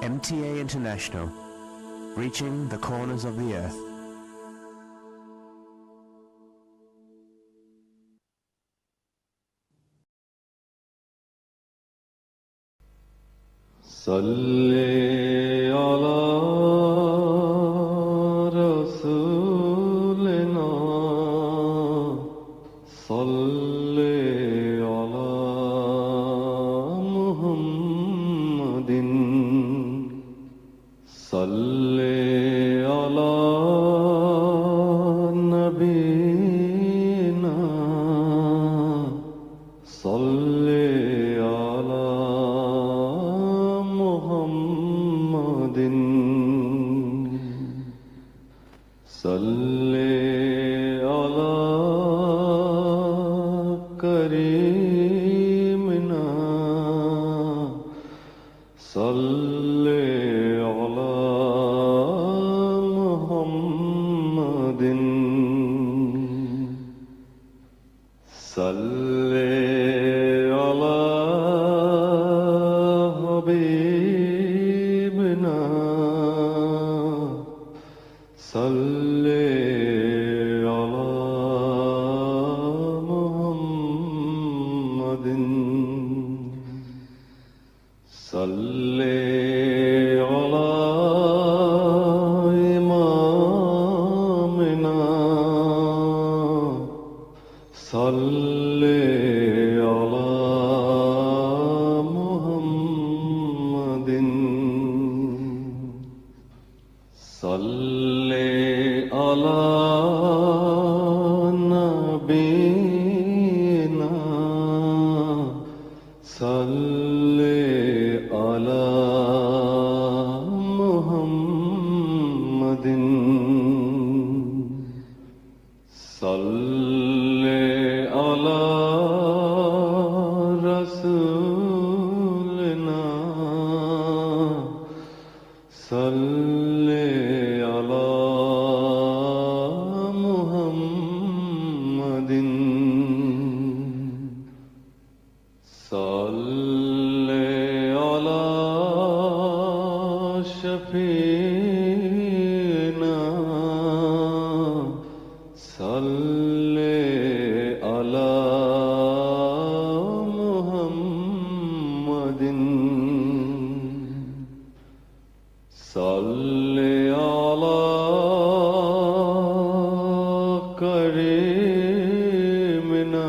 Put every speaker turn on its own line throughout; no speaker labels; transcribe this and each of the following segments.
MTA International, reaching the corners of the earth.
صلی علی رسولنا صلی علی محمد صلی علی نبینا صلی علی محمد صلی علی کریمنا صلی علی محمد صلی علی حبیبنا صلی علی محمد صلی علی امامنا صلی علی محمد صلی علی نبینا صلی علی محمد صلی علی رسولنا صلی علی محمد صلی علی شفیعنا صلی علی محمد صلی علی کریمنا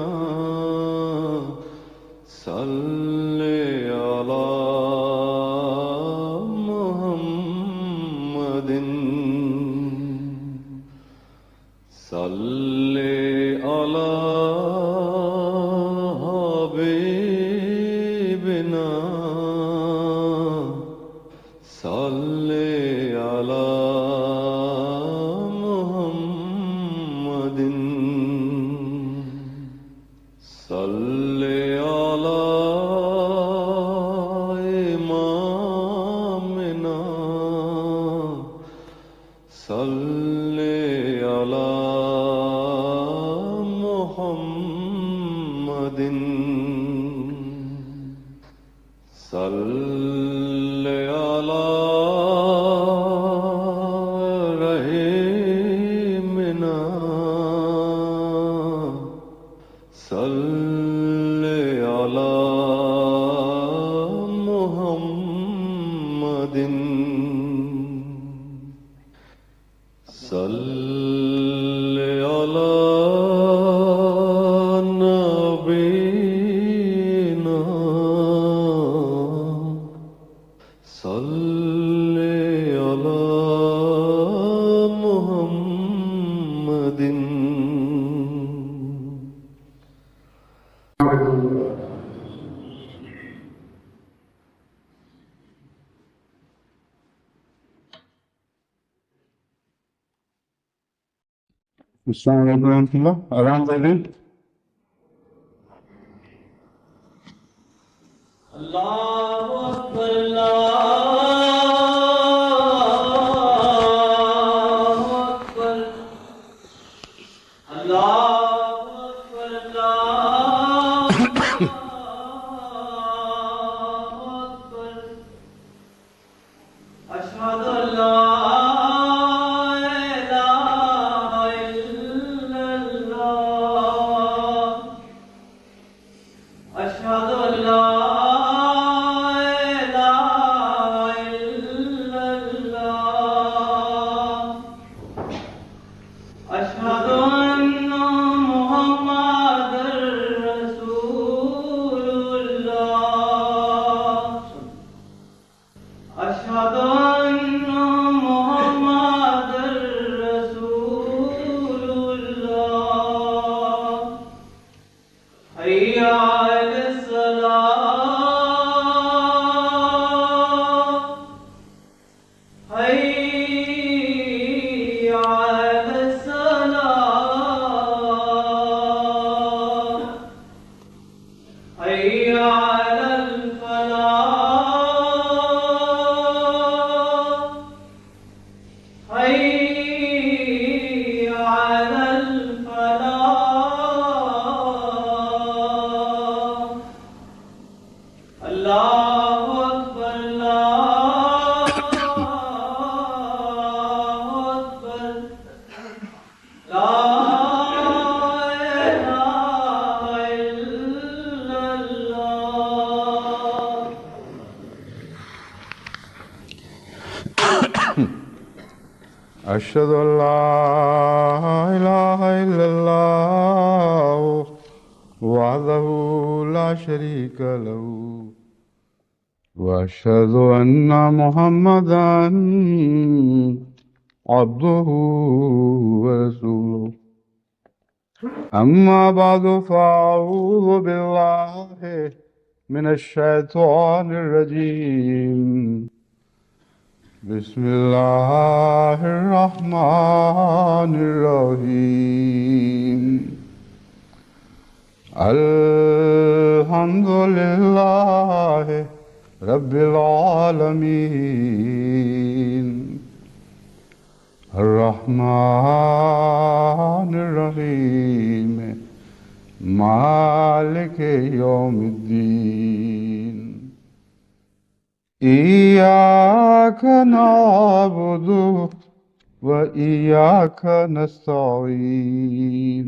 صلی علی محمد صلی علی حبیبنا صلی علی محمد صلی علی امامنا صلی علی محمد صلی علی رحیمنا صلی علی محمد صلی علی نبینا صلی علی محمد
السلام علیکم ورحمۃ اللہ. آرام دے دیں.
اللہ اکبر اللہ اکبر اللہ اکبر اللہ اکبر أشهد أن محمدًا رسول الله أشهد أن محمدًا رسول الله حي على الصلاة حي على الصلاة حي على الفلاح حي على الفلاح الله أكبر الله أكبر لا إله إلا الله
أشهد أن لا إله إلا الله وحده لا شريك له وأشهد أن محمدا عبده ورسوله أما بعد فأعوذ بالله من الشيطان الرجيم بسم الله الرحمن الرحيم الحمد لله رب العالمين الرحمن الرحيم مالك يوم الدين إياك نعبد وإياك نستعين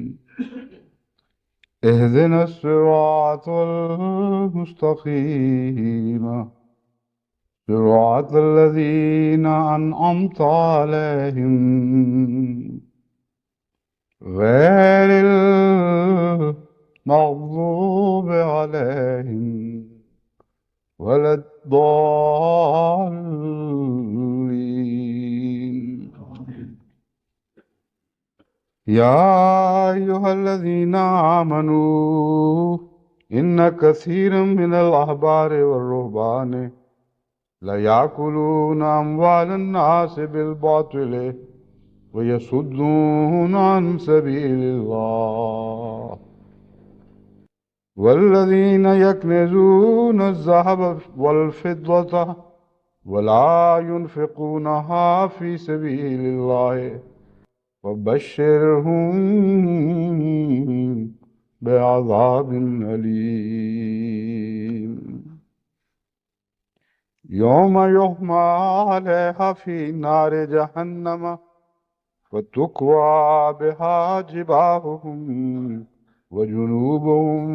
اهدنا الصراط المستقيم صراط الذين أنعمت عليهم غير المغضوب عليهم ولا الضالين يا أيها الذين آمنوا إن كثيرا من الأحبار والرهبان ليأكلون أموال الناس بالباطل ويصدون عن سبيل الله والذين يكنزون الذهب والفضة ولا ينفقونها في سبيل الله وبشرهم بعذاب أليم يوم يحمى عليها في نار جهنم فتكوى بها جباههم وجنوبهم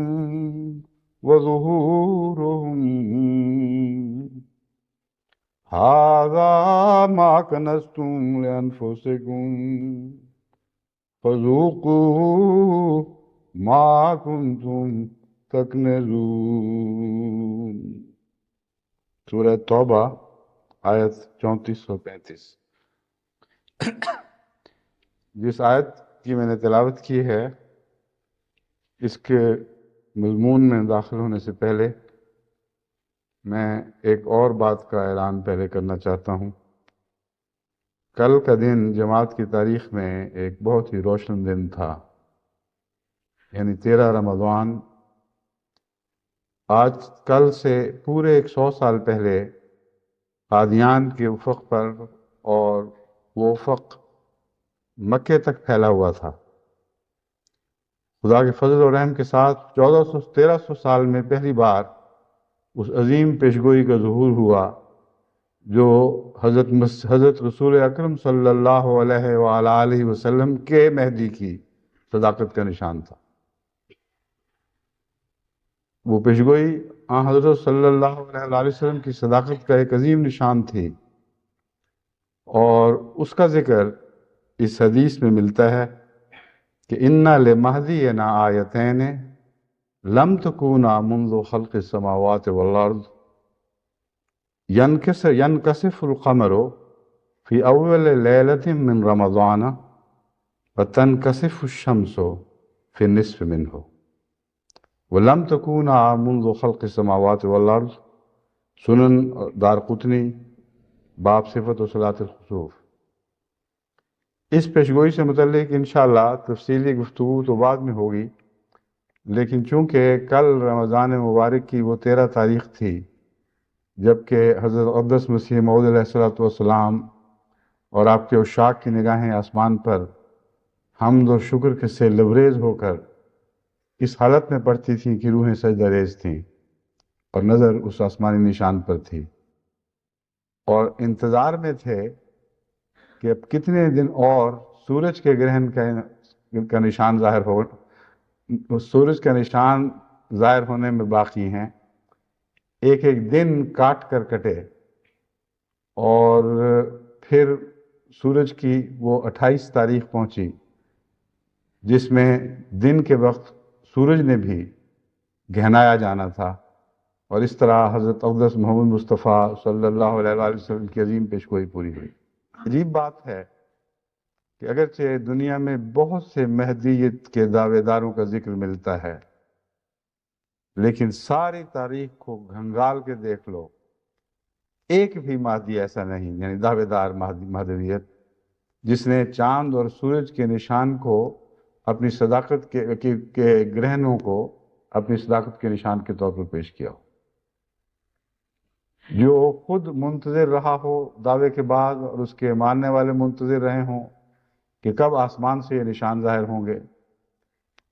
وظهورهم هذا ما كنزتم لأنفسكم فذوقوا ما كنتم تكنزون سورہ توبہ آیت 3435 جس آیت کی میں نے تلاوت کی ہے اس کے مضمون میں داخل ہونے سے پہلے میں ایک اور بات کا اعلان پہلے کرنا چاہتا ہوں۔ کل کا دن جماعت کی تاریخ میں ایک بہت ہی روشن دن تھا، یعنی 13 رمضان۔ آج کل سے پورے 100 سال پہلے قادیان کے افق پر، اور وہ افق مکے تک پھیلا ہوا تھا، خدا کے فضل و رحم کے ساتھ 1300 سال میں پہلی بار اس عظیم پیشگوئی کا ظہور ہوا جو حضرت رسول اکرم صلی اللہ علیہ وآلہ وسلم کے مہدی کی صداقت کا نشان تھا۔ وہ پیشگوئی حضرت صلی اللہ علیہ وسلم کی صداقت کا ایک عظیم نشان تھی، اور اس کا ذکر اس حدیث میں ملتا ہے کہ اِنَّ لِمَهْدِيِّنَا آیَتَيْنِ لَمْ تَكُونَا مُنذُ خَلْقِ السَّمَاوَاتِ وَالْأَرْضِ ينكسف القمر في أول ليلة من رمضان وتنكسف الشمس في النصف منه ولم تكون منذ خلق السماوات والأرض سنن دارقطنی باب صفت و صلاۃ الخسوف۔ اس پیشگوئی سے متعلق انشاءاللہ تفصیلی گفتگو تو بعد میں ہوگی، لیکن چونکہ کل رمضان مبارک کی وہ 13 تاریخ تھی جبکہ حضرت اقدس مسیح موعود علیہ السلام اور آپ کے عشاق کی نگاہیں آسمان پر حمد و شکر کے سے لبریز ہو کر اس حالت میں پڑتی تھیں کہ روحیں سجدہ ریز تھیں اور نظر اس آسمانی نشان پر تھی، اور انتظار میں تھے کہ اب کتنے دن اور سورج کے گرہن کا نشان ظاہر ہو، سورج کا نشان ظاہر ہونے میں باقی ہیں، ایک ایک دن کاٹ کر کٹے، اور پھر سورج کی وہ 28 تاریخ پہنچی جس میں دن کے وقت سورج نے بھی گہنایا جانا تھا، اور اس طرح حضرت اقدس محمد مصطفیٰ صلی اللہ علیہ وآلہ وسلم کی عظیم پیشگوئی پوری ہوئی۔ عجیب بات ہے کہ اگرچہ دنیا میں بہت سے مہدیت کے دعوے داروں کا ذکر ملتا ہے، لیکن ساری تاریخ کو گھنگال کے دیکھ لو، ایک بھی مہدی ایسا نہیں، یعنی دعوے دار مہدویت، جس نے چاند اور سورج کے نشان کو اپنی صداقت کے گرہنوں کو اپنی صداقت کے نشان کے طور پر پیش کیا ہو، جو خود منتظر رہا ہو دعوے کے بعد اور اس کے ماننے والے منتظر رہے ہوں کہ کب آسمان سے یہ نشان ظاہر ہوں گے،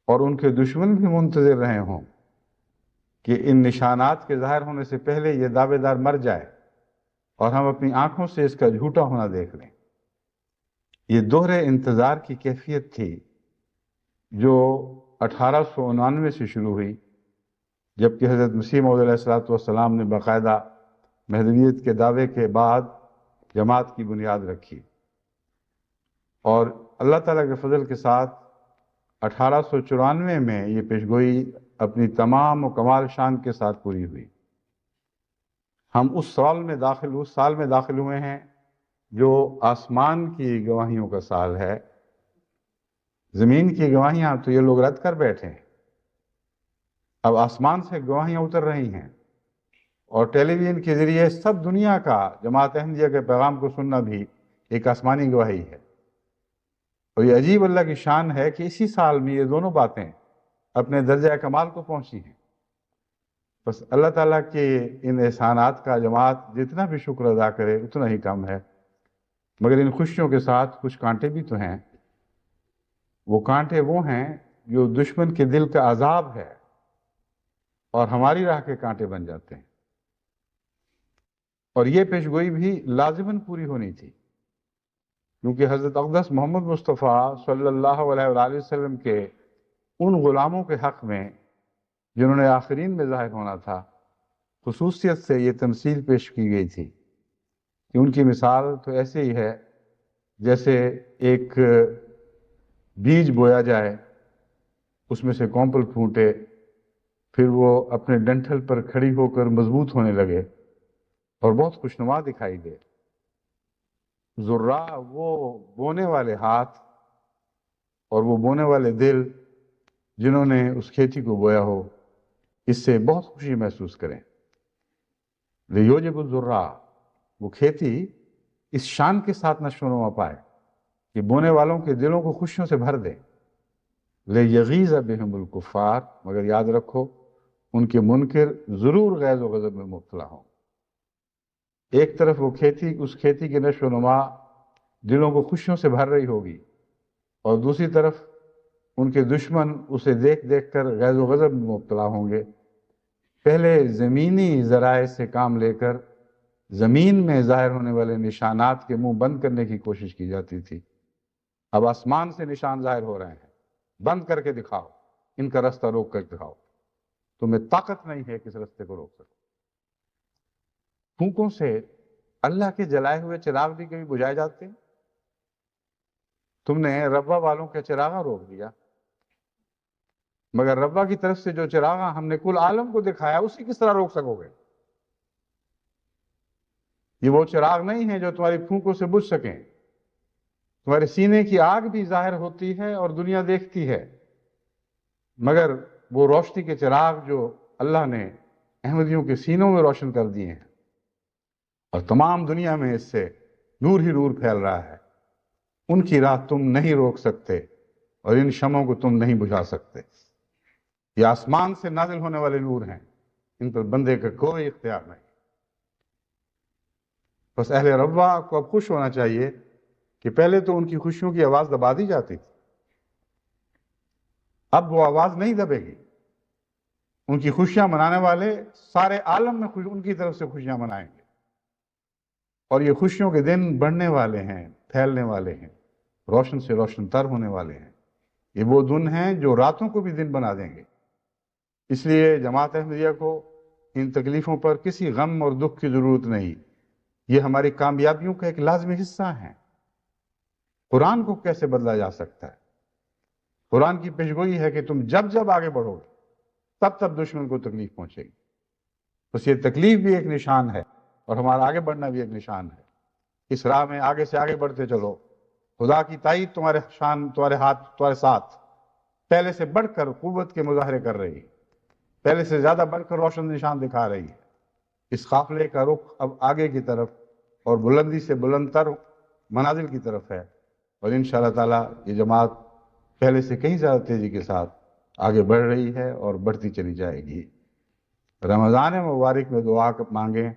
اور ان کے دشمن بھی منتظر رہے ہوں کہ ان نشانات کے ظاہر ہونے سے پہلے یہ دعوے دار مر جائے اور ہم اپنی آنکھوں سے اس کا جھوٹا ہونا دیکھ لیں۔ یہ دوہرے انتظار کی کیفیت تھی جو 1899 سے شروع ہوئی، جبکہ حضرت مسیح موعود علیہ السلام نے باقاعدہ مہدویت کے دعوے کے بعد جماعت کی بنیاد رکھی، اور اللہ تعالیٰ کے فضل کے ساتھ 1894 میں یہ پیشگوئی اپنی تمام و کمال شان کے ساتھ پوری ہوئی۔ ہم اس سال میں داخل ہوئے ہیں جو آسمان کی گواہیوں کا سال ہے۔ زمین کی گواہیاں تو یہ لوگ رد کر بیٹھے ہیں، اب آسمان سے گواہیاں اتر رہی ہیں، اور ٹیلی ویژن کے ذریعے سب دنیا کا جماعت احمدیہ کے پیغام کو سننا بھی ایک آسمانی گواہی ہے۔ اور یہ عجیب اللہ کی شان ہے کہ اسی سال میں یہ دونوں باتیں اپنے درجہ کمال کو پہنچی ہیں۔ بس اللہ تعالیٰ کے ان احسانات کا جماعت جتنا بھی شکر ادا کرے اتنا ہی کم ہے، مگر ان خوشیوں کے ساتھ کچھ کانٹے بھی تو ہیں۔ وہ کانٹے وہ ہیں جو دشمن کے دل کا عذاب ہے اور ہماری راہ کے کانٹے بن جاتے ہیں، اور یہ پیشگوئی بھی لازماً پوری ہونی تھی، کیونکہ حضرت اقدس محمد مصطفیٰ صلی اللہ علیہ وآلہ وسلم کے ان غلاموں کے حق میں جنہوں نے آخرین میں ظاہر ہونا تھا، خصوصیت سے یہ تمثیل پیش کی گئی تھی کہ ان کی مثال تو ایسے ہی ہے جیسے ایک بیج بویا جائے، اس میں سے کونپل پھوٹے، پھر وہ اپنے ڈنٹل پر کھڑی ہو کر مضبوط ہونے لگے اور بہت خوشنما دکھائی دے۔ ذرا وہ بونے والے ہاتھ اور وہ بونے والے دل جنہوں نے اس کھیتی کو بویا ہو، اس سے بہت خوشی محسوس کریں۔ لیوجب الذرا، وہ کھیتی اس شان کے ساتھ نشو و نما پائے کہ بونے والوں کے دلوں کو خوشیوں سے بھر دے۔ لیغیظ بہم الکفار، مگر یاد رکھو ان کے منکر ضرور غیظ و غضب میں مبتلا ہوں۔ ایک طرف وہ کھیتی، اس کھیتی کی نشو و نما دلوں کو خوشیوں سے بھر رہی ہوگی، اور دوسری طرف ان کے دشمن اسے دیکھ دیکھ کر غیظ و غضب میں مبتلا ہوں گے۔ پہلے زمینی ذرائع سے کام لے کر زمین میں ظاہر ہونے والے نشانات کے منہ بند کرنے کی کوشش کی جاتی تھی، اب آسمان سے نشان ظاہر ہو رہے ہیں، بند کر کے دکھاؤ، ان کا رستہ روک کر دکھاؤ، تمہیں طاقت نہیں ہے کہ اس رستے کو روک سکو۔ پھونکوں سے اللہ کے جلائے ہوئے چراغ بھی کبھی بجھائے جاتے ہیں؟ تم نے ربا والوں کے چراغاں روک دیا، مگر ربا کی طرف سے جو چراغ ہم نے کل عالم کو دکھایا اسی کس طرح روک سکو گے؟ یہ وہ چراغ نہیں ہے جو تمہاری پھونکوں سے بجھ سکیں. تمہارے سینے کی آگ بھی ظاہر ہوتی ہے اور دنیا دیکھتی ہے، مگر وہ روشنی کے چراغ جو اللہ نے احمدیوں کے سینوں میں روشن کر دیے ہیں اور تمام دنیا میں اس سے نور ہی نور پھیل رہا ہے، ان کی راہ تم نہیں روک سکتے اور ان شمعوں کو تم نہیں بجھا سکتے. یہ آسمان سے نازل ہونے والے نور ہیں، ان پر بندے کا کوئی اختیار نہیں. بس اہل ربا کو اب خوش ہونا چاہیے کہ پہلے تو ان کی خوشیوں کی آواز دبا دی جاتی تھی، اب وہ آواز نہیں دبے گی. ان کی خوشیاں منانے والے سارے عالم میں ان کی طرف سے خوشیاں منائیں گے، اور یہ خوشیوں کے دن بڑھنے والے ہیں، پھیلنے والے ہیں، روشن سے روشن تر ہونے والے ہیں. یہ وہ دن ہیں جو راتوں کو بھی دن بنا دیں گے. اس لیے جماعت احمدیہ کو ان تکلیفوں پر کسی غم اور دکھ کی ضرورت نہیں. یہ ہماری کامیابیوں کا ایک لازمی حصہ ہیں. قرآن کو کیسے بدلا جا سکتا ہے؟ قرآن کی پیشگوئی ہے کہ تم جب جب آگے بڑھو گے تب تب دشمن کو تکلیف پہنچے گی. بس یہ تکلیف بھی ایک نشان ہے اور ہمارا آگے بڑھنا بھی ایک نشان ہے. اس راہ میں آگے سے آگے بڑھتے چلو. خدا کی تائید تمہارے شان، تمہارے ہاتھ، تمہارے ساتھ پہلے سے بڑھ کر قوت کے مظاہرے کر رہی ہے، پہلے سے زیادہ بڑھ کر روشن نشان دکھا رہی ہے. اس قافلے کا رخ اب آگے کی طرف اور بلندی سے بلند تر منازل کی طرف ہے، اور انشاءاللہ تعالی یہ جماعت پہلے سے کہیں زیادہ تیزی کے ساتھ آگے بڑھ رہی ہے اور بڑھتی چلی جائے گی. رمضان مبارک میں دعا مانگیں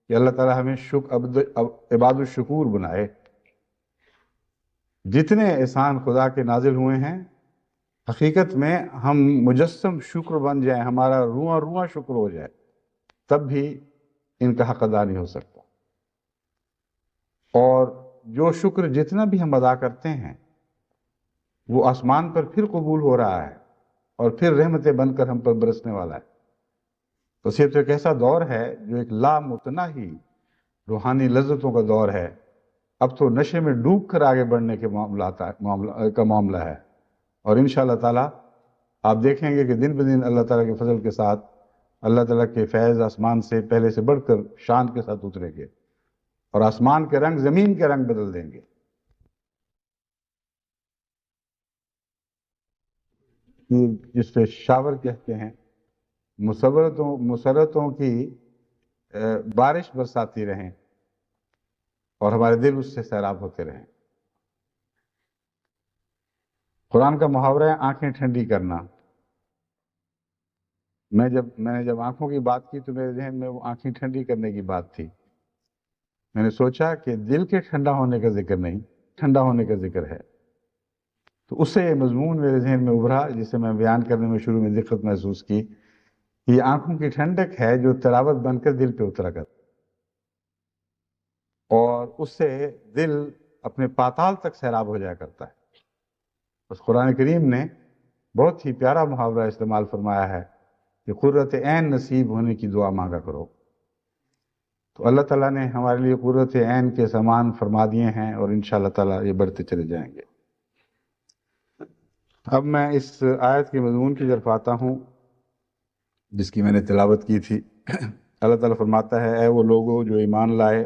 کہ اللہ تعالی ہمیں عباد الشکور بنائے. جتنے احسان خدا کے نازل ہوئے ہیں حقیقت میں ہم مجسم شکر بن جائیں، ہمارا رواں رواں شکر ہو جائے، تب بھی ان کا حق ادا نہیں ہو سکتا. اور جو شکر جتنا بھی ہم ادا کرتے ہیں وہ آسمان پر پھر قبول ہو رہا ہے اور پھر رحمتیں بن کر ہم پر برسنے والا ہے. تو یہ تو ایک ایسا دور ہے جو ایک لامتناہی روحانی لذتوں کا دور ہے. اب تو نشے میں ڈوب کر آگے بڑھنے کے معاملہ ہے. اور انشاءاللہ تعالی آپ دیکھیں گے کہ دن بدن اللہ تعالیٰ کے فضل کے ساتھ اللہ تعالیٰ کے فیض آسمان سے پہلے سے بڑھ کر شان کے ساتھ اتریں گے اور آسمان کے رنگ زمین کے رنگ بدل دیں گے. جس پہ شاور کہتے ہیں، مسرتوں کی بارش برساتی رہیں اور ہمارے دل اس سے سیراب ہوتے رہیں. قرآن کا محاورہ ہے آنکھیں ٹھنڈی کرنا. میں نے جب آنکھوں کی بات کی تو میرے ذہن میں وہ آنکھیں ٹھنڈی کرنے کی بات تھی. میں نے سوچا کہ دل کے ٹھنڈا ہونے کا ذکر نہیں، ٹھنڈا ہونے کا ذکر ہے. تو اس سے یہ مضمون میرے ذہن میں ابھرا جسے میں بیان کرنے میں شروع میں دقت محسوس کی. یہ آنکھوں کی ٹھنڈک ہے جو تلاوت بن کر دل پہ اترا کر، اور اس سے دل اپنے پاتال تک سیراب ہو جایا کرتا ہے. بس قرآن کریم نے بہت ہی پیارا محاورہ استعمال فرمایا ہے کہ قرۃ عین نصیب ہونے کی دعا مانگا کرو. تو اللہ تعالیٰ نے ہمارے لیے قرۃ عین کے سامان فرما دیے ہیں اور انشاءاللہ تعالیٰ یہ بڑھتے چلے جائیں گے. اب میں اس آیت کے مضمون کی طرف آتا ہوں جس کی میں نے تلاوت کی تھی. اللہ تعالیٰ فرماتا ہے، اے وہ لوگو جو ایمان لائے،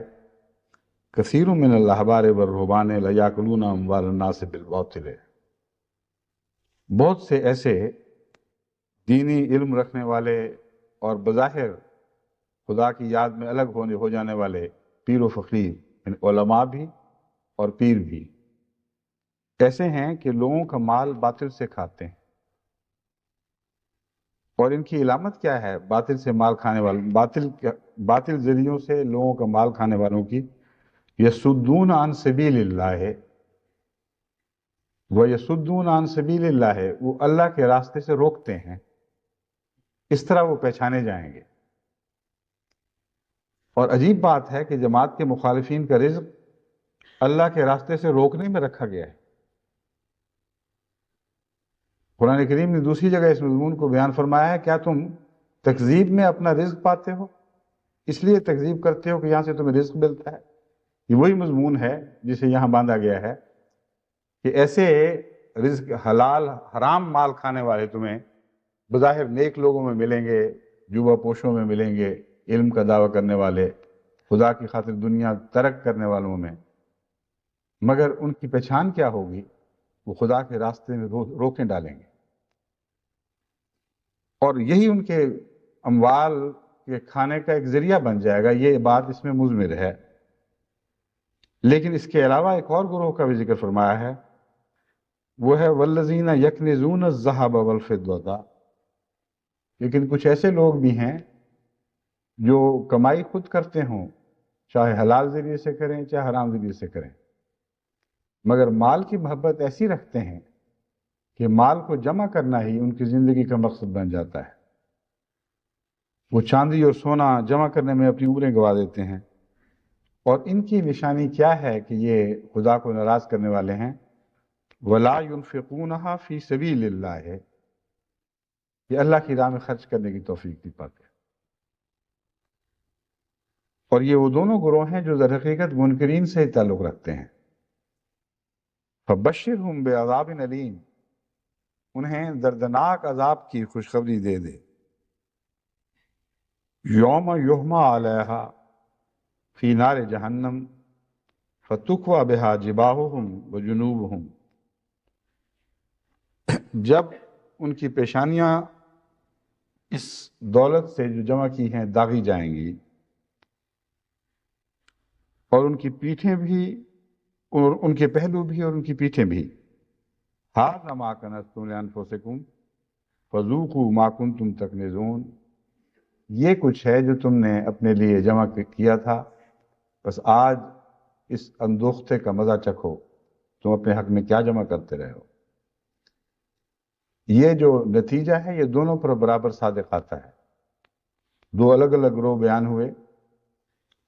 کثیر من الاحبار والرہبان لیاکلون اموال الناس بالباطل. بہت سے ایسے دینی علم رکھنے والے اور بظاہر خدا کی یاد میں الگ ہو جانے والے پیر و فقیر، علماء بھی اور پیر بھی ایسے ہیں کہ لوگوں کا مال باطل سے کھاتے ہیں. اور ان کی علامت کیا ہے؟ باطل سے مال کھانے والوں، باطل ذریعوں سے لوگوں کا مال کھانے والوں کی، یصدون عن سبیل اللہ ویصدون عن سبیل اللہ، وہ اللہ کے راستے سے روکتے ہیں. اس طرح وہ پہچانے جائیں گے. اور عجیب بات ہے کہ جماعت کے مخالفین کا رزق اللہ کے راستے سے روکنے میں رکھا گیا ہے. قرآن کریم نے دوسری جگہ اس مضمون کو بیان فرمایا ہے، کیا تم تکذیب میں اپنا رزق پاتے ہو؟ اس لیے تکذیب کرتے ہو کہ یہاں سے تمہیں رزق ملتا ہے. یہ وہی مضمون ہے جسے یہاں باندھا گیا ہے کہ ایسے رزق حلال حرام مال کھانے والے تمہیں بظاہر نیک لوگوں میں ملیں گے، جوبہ پوشوں میں ملیں گے، علم کا دعویٰ کرنے والے، خدا کی خاطر دنیا ترک کرنے والوں میں، مگر ان کی پہچان کیا ہوگی؟ وہ خدا کے راستے میں روکیں ڈالیں گے، اور یہی ان کے اموال کے کھانے کا ایک ذریعہ بن جائے گا۔ یہ بات اس میں مضمر ہے۔ لیکن اس کے علاوہ ایک اور گروہ کا بھی ذکر فرمایا ہے، وہ ہے والذین یکنزون الذھب والفضة۔ لیکن کچھ ایسے لوگ بھی ہیں جو کمائی خود کرتے ہوں، چاہے حلال ذریعے سے کریں چاہے حرام ذریعے سے کریں، مگر مال کی محبت ایسی رکھتے ہیں کہ مال کو جمع کرنا ہی ان کی زندگی کا مقصد بن جاتا ہے۔ وہ چاندی اور سونا جمع کرنے میں اپنی عمریں گوا دیتے ہیں، اور ان کی نشانی کیا ہے کہ یہ خدا کو ناراض کرنے والے ہیں؟ وَلَا يُنْفِقُونَهَا فِي سَبِيلِ اللَّهِ، یہ اللہ کی راہ میں خرچ کرنے کی توفیق نہیں پاتے۔ اور یہ وہ دونوں گروہ ہیں جو در حقیقت منکرین سے تعلق رکھتے ہیں۔ فَبَشِّرْهُمْ بِعَذَابٍ أَلِيمٍ، انہیں دردناک عذاب کی خوشخبری دے دے۔ یوم یحمى علیہا فی نار جہنم فتکوی بہا جباہہم وجنوبہم، جب ان کی پیشانیاں اس دولت سے جو جمع کی ہیں داغی جائیں گی، اور ان کی پیٹھیں بھی، اور ان کے پہلو بھی اور ان کی پیٹھیں بھی۔ ھذا ما کنزتم لانفسکم فذوقوا ما کنتم تکنزون، یہ کچھ ہے جو تم نے اپنے لیے جمع کیا تھا، بس آج اس اندوختے کا مزہ چکھو، تم اپنے حق میں کیا جمع کرتے رہے ہو۔ یہ جو نتیجہ ہے یہ دونوں پر برابر صادق آتا ہے۔ دو الگ الگ گروہ بیان ہوئے۔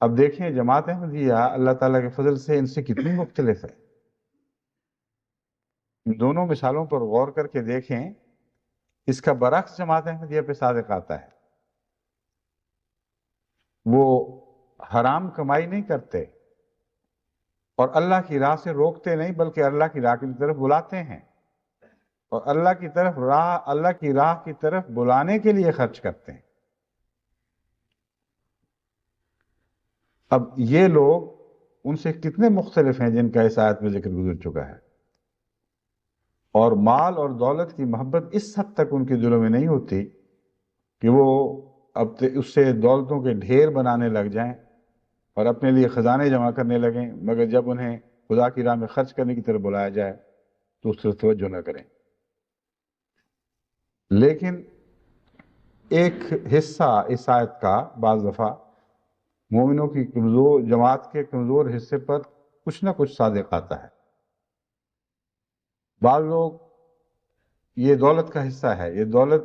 اب دیکھیں جماعت احمدیہ اللہ تعالیٰ کے فضل سے ان سے کتنی مختلف ہے۔ ان دونوں مثالوں پر غور کر کے دیکھیں، اس کا برعکس جماعت احمدیہ پہ صادق آتا ہے۔ وہ حرام کمائی نہیں کرتے اور اللہ کی راہ سے روکتے نہیں، بلکہ اللہ کی راہ کی طرف بلاتے ہیں، اور اللہ کی راہ کی طرف بلانے کے لیے خرچ کرتے ہیں۔ اب یہ لوگ ان سے کتنے مختلف ہیں جن کا اس آیت میں ذکر گزر چکا ہے، اور مال اور دولت کی محبت اس حد تک ان کے دلوں میں نہیں ہوتی کہ وہ اب اس سے دولتوں کے ڈھیر بنانے لگ جائیں اور اپنے لیے خزانے جمع کرنے لگیں، مگر جب انہیں خدا کی راہ میں خرچ کرنے کی طرف بلایا جائے تو اس طرف توجہ نہ کریں۔ لیکن ایک حصہ اس آیت کا بعض دفعہ مومنوں کی کمزور جماعت کے کمزور حصے پر کچھ نہ کچھ صادق آتا ہے۔ بعض لوگ یہ دولت کا حصہ ہے، یہ دولت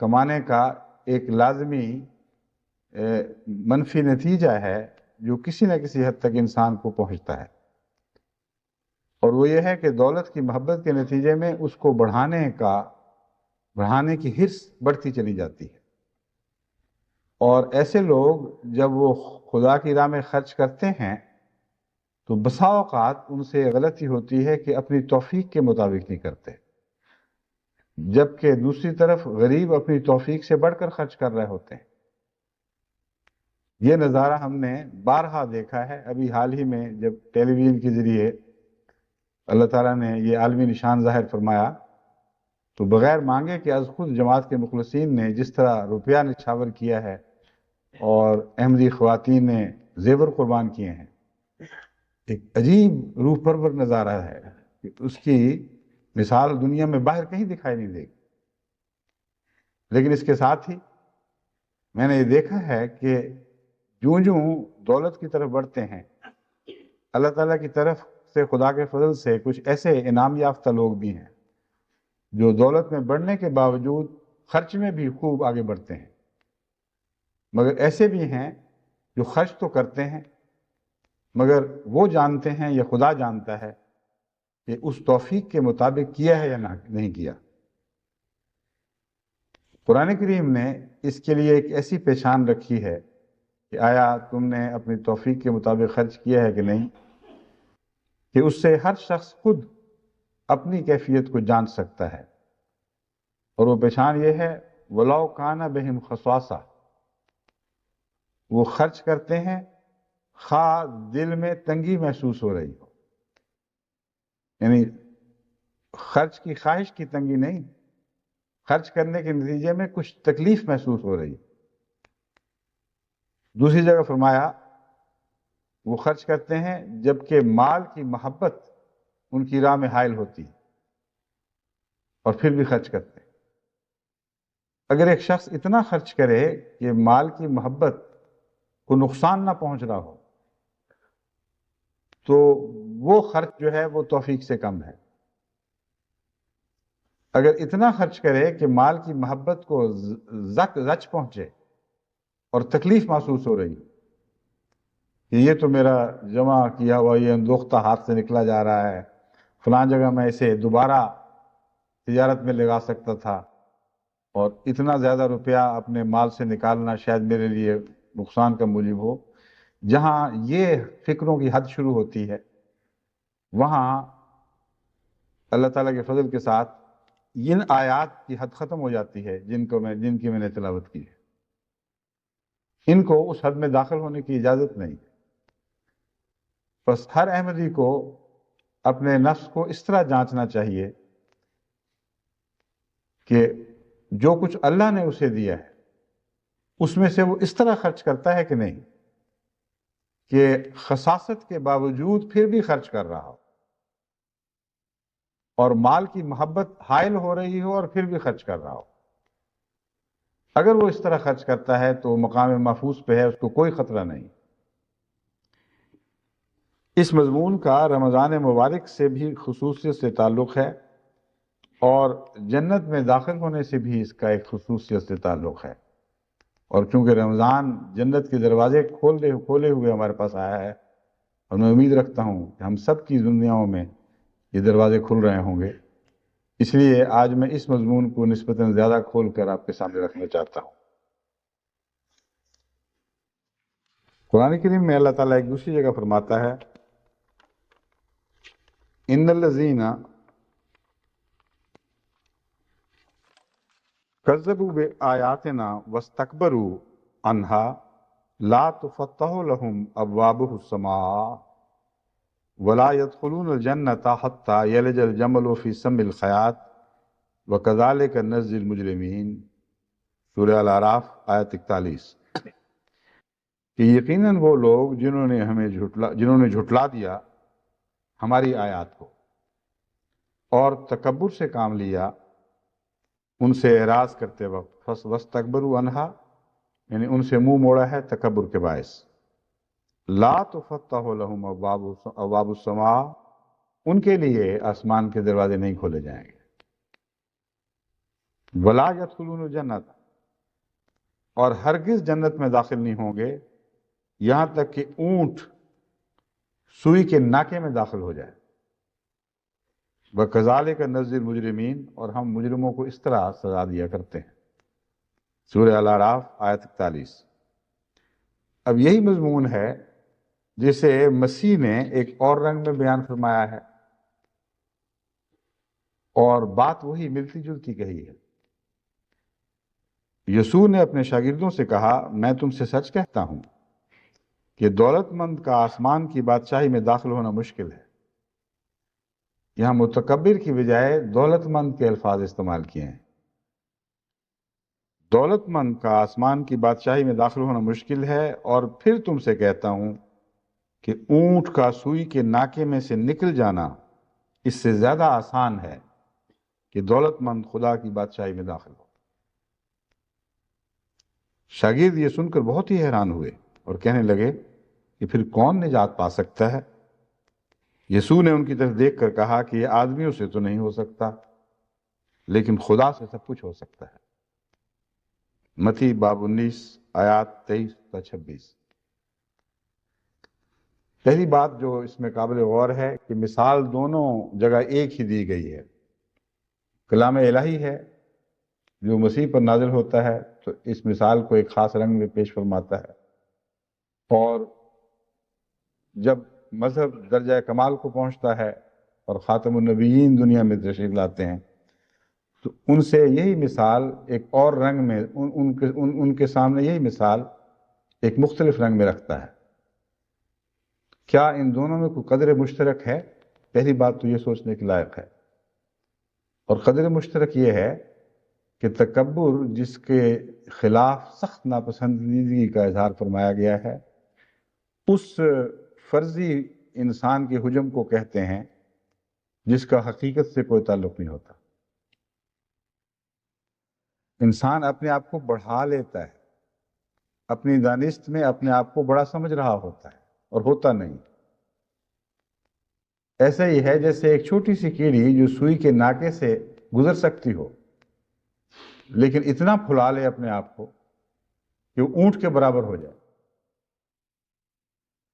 کمانے کا ایک لازمی منفی نتیجہ ہے جو کسی نہ کسی حد تک انسان کو پہنچتا ہے، اور وہ یہ ہے کہ دولت کی محبت کے نتیجے میں اس کو بڑھانے کی حرص بڑھتی چلی جاتی ہے، اور ایسے لوگ جب وہ خدا کی راہ میں خرچ کرتے ہیں تو بسا اوقات ان سے غلطی ہوتی ہے کہ اپنی توفیق کے مطابق نہیں کرتے، جبکہ دوسری طرف غریب اپنی توفیق سے بڑھ کر خرچ کر رہے ہوتے ہیں۔ یہ نظارہ ہم نے بارہا دیکھا ہے۔ ابھی حال ہی میں جب ٹیلی ویژن کے ذریعے اللہ تعالیٰ نے یہ عالمی نشان ظاہر فرمایا تو بغیر مانگے کہ از خود جماعت کے مخلصین نے جس طرح روپیہ نچھاور کیا ہے اور احمدی خواتین نے زیور قربان کیے ہیں، ایک عجیب روح پرور نظارہ ہے کہ اس کی مثال دنیا میں باہر کہیں دکھائی نہیں دے گی۔ لیکن اس کے ساتھ ہی میں نے یہ دیکھا ہے کہ جوں دولت کی طرف بڑھتے ہیں، اللہ تعالیٰ کی طرف سے خدا کے فضل سے کچھ ایسے انعام یافتہ لوگ بھی ہیں جو دولت میں بڑھنے کے باوجود خرچ میں بھی خوب آگے بڑھتے ہیں، مگر ایسے بھی ہیں جو خرچ تو کرتے ہیں مگر وہ جانتے ہیں یا خدا جانتا ہے کہ اس توفیق کے مطابق کیا ہے یا نہیں کیا۔ قرآن کریم نے اس کے لیے ایک ایسی پہچان رکھی ہے کہ آیا تم نے اپنی توفیق کے مطابق خرچ کیا ہے کہ نہیں، کہ اس سے ہر شخص خود اپنی کیفیت کو جان سکتا ہے۔ اور وہ پہچان یہ ہے وَلَوْ كَانَ بِهِمْ خَصَاصَةٌ، وہ خرچ کرتے ہیں خواہ دل میں تنگی محسوس ہو رہی ہو، یعنی خرچ کی خواہش کی تنگی نہیں، خرچ کرنے کے نتیجے میں کچھ تکلیف محسوس ہو رہی۔ دوسری جگہ فرمایا وہ خرچ کرتے ہیں جبکہ مال کی محبت ان کی راہ میں حائل ہوتی ہے اور پھر بھی خرچ کرتے ہیں۔ اگر ایک شخص اتنا خرچ کرے کہ مال کی محبت کو نقصان نہ پہنچ رہا ہو تو وہ خرچ جو ہے وہ توفیق سے کم ہے۔ اگر اتنا خرچ کرے کہ مال کی محبت کو زچ پہنچے اور تکلیف محسوس ہو رہی کہ یہ تو میرا جمع کیا ہوا یہ اندوختہ ہاتھ سے نکلا جا رہا ہے، فلاں جگہ میں اسے دوبارہ تجارت میں لگا سکتا تھا، اور اتنا زیادہ روپیہ اپنے مال سے نکالنا شاید میرے لیے نقصان کا موجب ہو، جہاں یہ فکروں کی حد شروع ہوتی ہے وہاں اللہ تعالیٰ کے فضل کے ساتھ ان آیات کی حد ختم ہو جاتی ہے جن کی میں نے تلاوت کی ہے۔ ان کو اس حد میں داخل ہونے کی اجازت نہیں۔ بس ہر احمدی کو اپنے نفس کو اس طرح جانچنا چاہیے کہ جو کچھ اللہ نے اسے دیا ہے اس میں سے وہ اس طرح خرچ کرتا ہے کہ نہیں کہ خساست کے باوجود پھر بھی خرچ کر رہا ہو، اور مال کی محبت حائل ہو رہی ہو اور پھر بھی خرچ کر رہا ہو۔ اگر وہ اس طرح خرچ کرتا ہے تو مقام محفوظ پہ ہے، اس کو کوئی خطرہ نہیں۔ اس مضمون کا رمضان مبارک سے بھی خصوصیت سے تعلق ہے اور جنت میں داخل ہونے سے بھی اس کا ایک خصوصیت سے تعلق ہے، اور چونکہ رمضان جنت کے دروازے کھولے ہوئے ہمارے پاس آیا ہے، اور میں امید رکھتا ہوں کہ ہم سب کی دنیاؤں میں یہ دروازے کھل رہے ہوں گے، اس لیے آج میں اس مضمون کو نسبتاً زیادہ کھول کر آپ کے سامنے رکھنا چاہتا ہوں۔ قرآن کریم میں اللہ تعالیٰ ایک دوسری جگہ فرماتا ہے ان الذین کذبوا بآیاتنا واستکبروا عنہا لا تفتح لهم ابواب السماء ولا يدخلون الجنة حتى يلج الجمل في سم الخياط وكذلك نجزي المجرمین، سورہ الاعراف آیت 41، کہ یقیناً وہ لوگ جنہوں نے جھٹلا دیا ہماری آیات کو اور تکبر سے کام لیا ان سے اعراض کرتے وقت، واستکبروا عنہا یعنی ان سے منہ موڑا ہے تکبر کے باعث، لا تفتح لهم ابواب السماء، ان کے لیے آسمان کے دروازے نہیں کھولے جائیں گے، ولا يدخلون الجنت، اور ہرگز جنت میں داخل نہیں ہوں گے یہاں تک کہ اونٹ سوئی کے ناکے میں داخل ہو جائے۔ وَكَذَلِكَ نَجْزِي الْمُجْرِمِينَ، اور ہم مجرموں کو اس طرح سزا دیا کرتے ہیں، سورہ الاعراف آیت 41۔ اب یہی مضمون ہے جسے مسیح نے ایک اور رنگ میں بیان فرمایا ہے، اور بات وہی ملتی جلتی کہی ہے۔ یسوع نے اپنے شاگردوں سے کہا میں تم سے سچ کہتا ہوں کہ دولت مند کا آسمان کی بادشاہی میں داخل ہونا مشکل ہے۔ یہاں متکبر کی بجائے دولت مند کے الفاظ استعمال کیے ہیں۔ دولت مند کا آسمان کی بادشاہی میں داخل ہونا مشکل ہے، اور پھر تم سے کہتا ہوں کہ اونٹ کا سوئی کے ناکے میں سے نکل جانا اس سے زیادہ آسان ہے کہ دولت مند خدا کی بادشاہی میں داخل ہو۔ شاگرد یہ سن کر بہت ہی حیران ہوئے اور کہنے لگے کہ پھر کون نجات پا سکتا ہے؟ یسوع نے ان کی طرف دیکھ کر کہا کہ یہ آدمیوں سے تو نہیں ہو سکتا، لیکن خدا سے سب کچھ ہو سکتا ہے۔ متی باب 19 آیات 23 تا 26۔ پہلی بات جو اس میں قابل غور ہے کہ مثال دونوں جگہ ایک ہی دی گئی ہے۔ کلام الہی ہے جو مسیح پر نازل ہوتا ہے تو اس مثال کو ایک خاص رنگ میں پیش فرماتا ہے، اور جب مذہب درجہ کمال کو پہنچتا ہے اور خاتم النبیین دنیا میں تشریف لاتے ہیں تو ان سے یہی مثال ایک اور رنگ میں ان کے سامنے یہی مثال ایک مختلف رنگ میں رکھتا ہے۔ کیا ان دونوں میں کوئی قدر مشترک ہے؟ پہلی بات تو یہ سوچنے کے لائق ہے، اور قدر مشترک یہ ہے کہ تکبر جس کے خلاف سخت ناپسندیدگی کا اظہار فرمایا گیا ہے، اس فرضی انسان کے حجم کو کہتے ہیں جس کا حقیقت سے کوئی تعلق نہیں ہوتا۔ انسان اپنے آپ کو بڑھا لیتا ہے، اپنی دانست میں اپنے آپ کو بڑا سمجھ رہا ہوتا ہے اور ہوتا نہیں۔ ایسا ہی ہے جیسے ایک چھوٹی سی کیڑی جو سوئی کے ناکے سے گزر سکتی ہو، لیکن اتنا پھلا لے اپنے آپ کو کہ وہ اونٹ کے برابر ہو جائے۔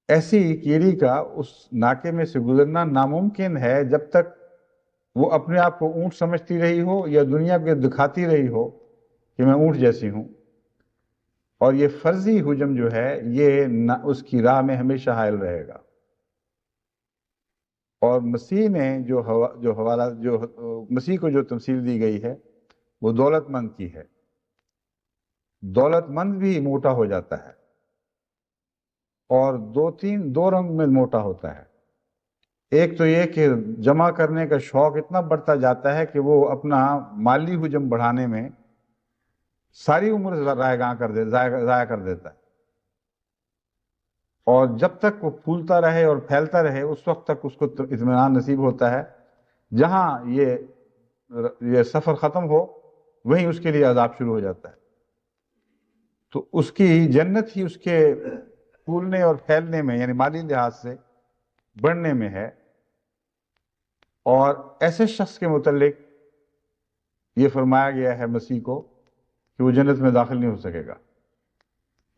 ایسی کیڑی کا اس ناکے میں سے گزرنا ناممکن ہے جب تک وہ اپنے آپ کو اونٹ سمجھتی رہی ہو یا دنیا کو دکھاتی رہی ہو کہ میں اونٹ جیسی ہوں۔ اور یہ فرضی حجم جو ہے یہ اس کی راہ میں ہمیشہ حائل رہے گا۔ اور مسیح نے مسیح کو جو تمثیل دی گئی ہے وہ دولت مند کی ہے۔ دولت مند بھی موٹا ہو جاتا ہے، اور دو رنگ میں موٹا ہوتا ہے۔ ایک تو یہ کہ جمع کرنے کا شوق اتنا بڑھتا جاتا ہے کہ وہ اپنا مالی حجم بڑھانے میں ساری عمر ضائع کر دیتا ہے، اور جب تک وہ پھولتا رہے اور پھیلتا رہے اس وقت تک اس کو اطمینان نصیب ہوتا ہے۔ جہاں یہ سفر ختم ہو وہیں اس کے لیے عذاب شروع ہو جاتا ہے۔ تو اس کی جنت ہی اس کے پھولنے اور پھیلنے میں، یعنی مالی لحاظ سے بڑھنے میں ہے۔ اور ایسے شخص کے متعلق یہ فرمایا گیا ہے مسیح کو کہ وہ جنت میں داخل نہیں ہو سکے گا۔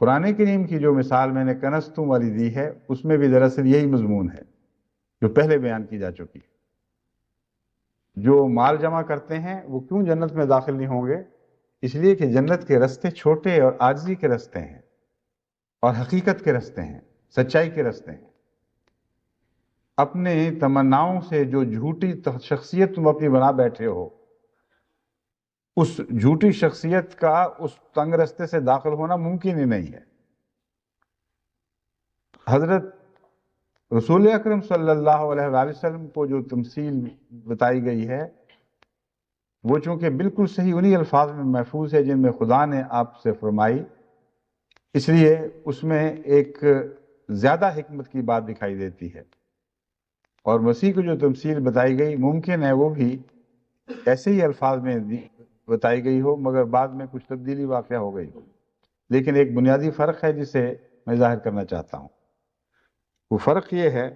قرآن کریم کی جو مثال میں نے کنستوں والی دی ہے اس میں بھی دراصل یہی مضمون ہے جو پہلے بیان کی جا چکی ہے۔ جو مال جمع کرتے ہیں وہ کیوں جنت میں داخل نہیں ہوں گے؟ اس لیے کہ جنت کے رستے چھوٹے اور عاجزی کے رستے ہیں، اور حقیقت کے رستے ہیں، سچائی کے رستے ہیں۔ اپنے تمناؤں سے جو جھوٹی شخصیت تم اپنی بنا بیٹھے ہو، اس جھوٹی شخصیت کا اس تنگ رستے سے داخل ہونا ممکن ہی نہیں ہے۔ حضرت رسول اکرم صلی اللہ علیہ وآلہ وسلم کو جو تمثیل بتائی گئی ہے وہ چونکہ بالکل صحیح انہی الفاظ میں محفوظ ہے جن میں خدا نے آپ سے فرمائی، اس لیے اس میں ایک زیادہ حکمت کی بات دکھائی دیتی ہے۔ اور مسیح کو جو تمثیل بتائی گئی ممکن ہے وہ بھی ایسے ہی الفاظ میں بتائی گئی ہو، مگر بعد میں کچھ تبدیلی واقع ہو گئی ہو۔ لیکن ایک بنیادی فرق ہے جسے میں ظاہر کرنا چاہتا ہوں۔ وہ فرق یہ ہے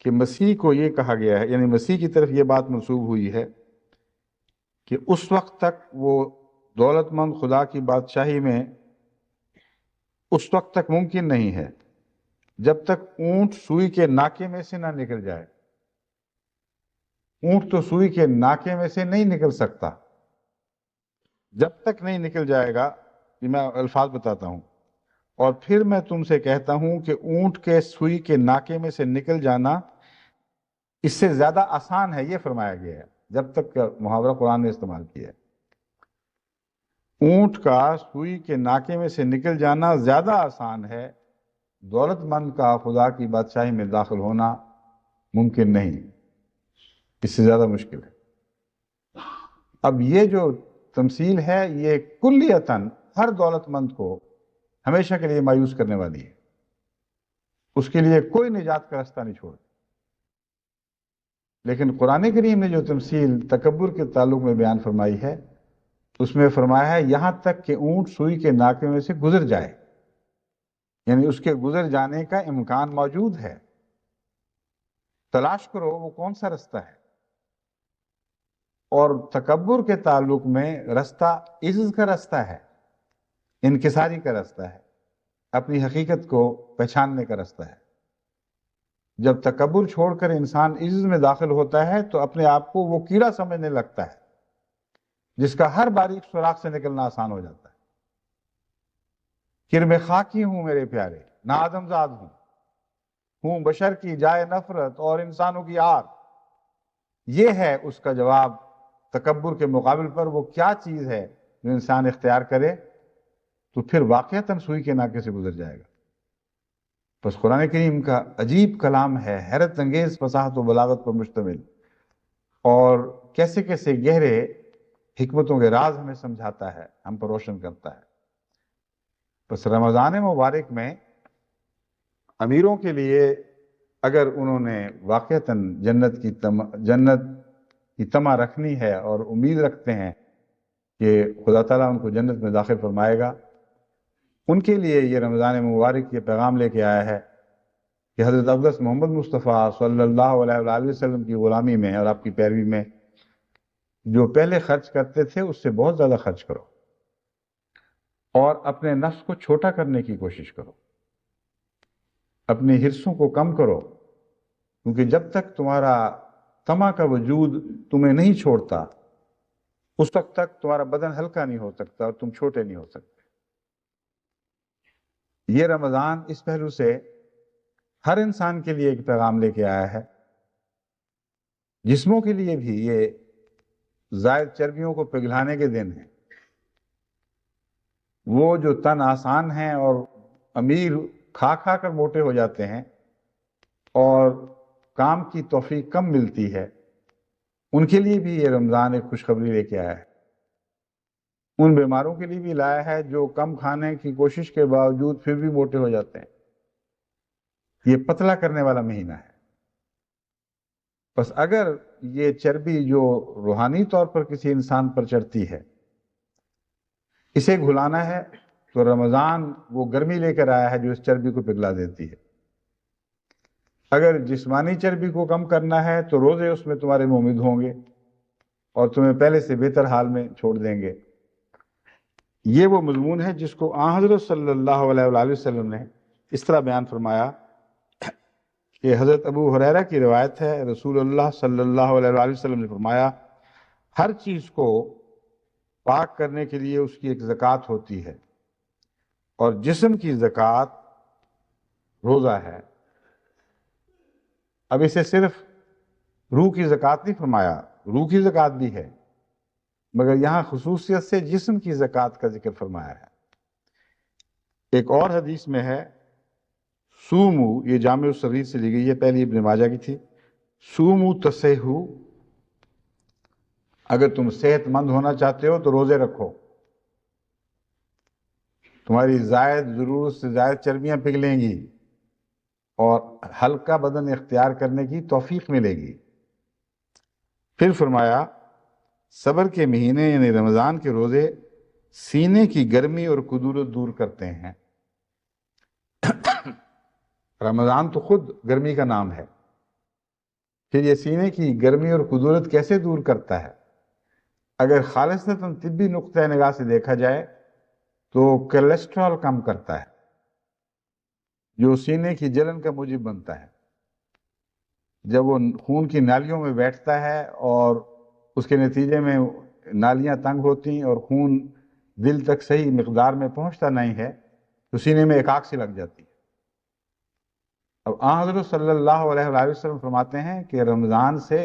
کہ مسیح کو یہ کہا گیا ہے، یعنی مسیح کی طرف یہ بات منسوب ہوئی ہے کہ اس وقت تک وہ دولت مند خدا کی بادشاہی میں اس وقت تک ممکن نہیں ہے جب تک اونٹ سوئی کے ناکے میں سے نہ نکل جائے۔ اونٹ تو سوئی کے ناکے میں سے نہیں نکل سکتا۔ جب تک نہیں نکل جائے گا، یہ میں الفاظ بتاتا ہوں، اور پھر میں تم سے کہتا ہوں کہ اونٹ کے سوئی کے ناکے میں سے نکل جانا اس سے زیادہ آسان ہے، یہ فرمایا گیا ہے۔ جب تک کا محاورہ قرآن نے استعمال کیا ہے۔ اونٹ کا سوئی کے ناکے میں سے نکل جانا زیادہ آسان ہے، دولت مند کا خدا کی بادشاہی میں داخل ہونا ممکن نہیں، اس سے زیادہ مشکل ہے۔ اب یہ جو تمثیل ہے یہ کلیتاً ہر دولت مند کو ہمیشہ کے لیے مایوس کرنے والی ہے، اس کے لیے کوئی نجات کا راستہ نہیں چھوڑ۔ لیکن قرآن کریم نے جو تمثیل تکبر کے تعلق میں بیان فرمائی ہے اس میں فرمایا ہے یہاں تک کہ اونٹ سوئی کے ناکے میں سے گزر جائے، یعنی اس کے گزر جانے کا امکان موجود ہے۔ تلاش کرو وہ کون سا رستہ ہے۔ اور تکبر کے تعلق میں رستہ عجز کا رستہ ہے، انکساری کا رستہ ہے، اپنی حقیقت کو پہچاننے کا رستہ ہے۔ جب تکبر چھوڑ کر انسان عجز میں داخل ہوتا ہے تو اپنے آپ کو وہ کیڑا سمجھنے لگتا ہے جس کا ہر باریک سوراخ سے نکلنا آسان ہو جاتا ہے۔ کرم خاکی ہوں میرے پیارے، نا آدم زاد ہوں بشر کی جائے نفرت اور انسانوں کی آر۔ یہ ہے اس کا جواب تکبر کے مقابل پر وہ کیا چیز ہے جو انسان اختیار کرے تو پھر واقعتاً سوئی کے ناکے سے گزر جائے گا۔ بس قرآن کریم کا عجیب کلام ہے، حیرت انگیز فصاحت و بلاغت پر مشتمل، اور کیسے کیسے گہرے حکمتوں کے راز ہمیں سمجھاتا ہے، ہم پر روشن کرتا ہے۔ بس رمضان مبارک میں امیروں کے لیے اگر انہوں نے واقعتاً جنت کی تمع رکھنی ہے اور امید رکھتے ہیں کہ خدا تعالیٰ ان کو جنت میں داخل فرمائے گا، ان کے لیے یہ رمضان مبارک یہ پیغام لے کے آیا ہے کہ حضرت اقدس محمد مصطفیٰ صلی اللہ علیہ وآلہ وسلم کی غلامی میں اور آپ کی پیروی میں جو پہلے خرچ کرتے تھے اس سے بہت زیادہ خرچ کرو، اور اپنے نفس کو چھوٹا کرنے کی کوشش کرو، اپنی حرصوں کو کم کرو، کیونکہ جب تک تمہارا طمع کا وجود تمہیں نہیں چھوڑتا اس وقت تک تمہارا بدن ہلکا نہیں ہو سکتا اور تم چھوٹے نہیں ہو سکتے۔ یہ رمضان اس پہلو سے ہر انسان کے لیے ایک پیغام لے کے آیا ہے۔ جسموں کے لیے بھی یہ زائد چربیوں کو پگھلانے کے دن ہیں۔ وہ جو تن آسان ہیں اور امیر کھا کھا کر موٹے ہو جاتے ہیں اور کام کی توفیق کم ملتی ہے، ان کے لیے بھی یہ رمضان ایک خوشخبری لے کے آیا ہے۔ ان بیماروں کے لیے بھی لایا ہے جو کم کھانے کی کوشش کے باوجود پھر بھی موٹے ہو جاتے ہیں۔ یہ پتلا کرنے والا مہینہ ہے۔ بس اگر یہ چربی جو روحانی طور پر کسی انسان پر چڑھتی ہے اسے گھلانا ہے تو رمضان وہ گرمی لے کر آیا ہے جو اس چربی کو پگھلا دیتی ہے۔ اگر جسمانی چربی کو کم کرنا ہے تو روزے اس میں تمہارے مؤمد ہوں گے اور تمہیں پہلے سے بہتر حال میں چھوڑ دیں گے۔ یہ وہ مضمون ہے جس کو آن حضرت صلی اللہ علیہ وآلہ وسلم نے اس طرح بیان فرمایا کہ حضرت ابو ہریرہ کی روایت ہے، رسول اللہ صلی اللہ علیہ وآلہ وسلم نے فرمایا ہر چیز کو پاک کرنے کے لیے اس کی ایک زکوٰۃ ہوتی ہے، اور جسم کی زکوٰۃ روزہ ہے۔ اب اسے صرف روح کی زکوٰۃ نہیں فرمایا، روح کی زکوٰۃ بھی ہے، مگر یہاں خصوصیت سے جسم کی زکوٰۃ کا ذکر فرمایا ہے۔ ایک اور حدیث میں ہے سومو، یہ جامع الصغیر سے لی گئی ہے، پہلی ابن ماجہ کی تھی، سومو تصحو، اگر تم صحت مند ہونا چاہتے ہو تو روزے رکھو، تمہاری ضرورت سے زائد چربیاں پگھلیں گی اور ہلکا بدن اختیار کرنے کی توفیق ملے گی۔ پھر فرمایا صبر کے مہینے یعنی رمضان کے روزے سینے کی گرمی اور کدورت دور کرتے ہیں۔ رمضان تو خود گرمی کا نام ہے، پھر یہ سینے کی گرمی اور کدورت کیسے دور کرتا ہے؟ اگر خالصتاً طبی نقطۂ نگاہ سے دیکھا جائے تو کولیسٹرول کم کرتا ہے جو سینے کی جلن کا موجب بنتا ہے۔ جب وہ خون کی نالیوں میں بیٹھتا ہے اور اس کے نتیجے میں نالیاں تنگ ہوتی ہیں اور خون دل تک صحیح مقدار میں پہنچتا نہیں ہے تو سینے میں ایک آگ سی لگ جاتی ہے۔ اب آن حضرت صلی اللہ علیہ وآلہ وسلم فرماتے ہیں کہ رمضان سے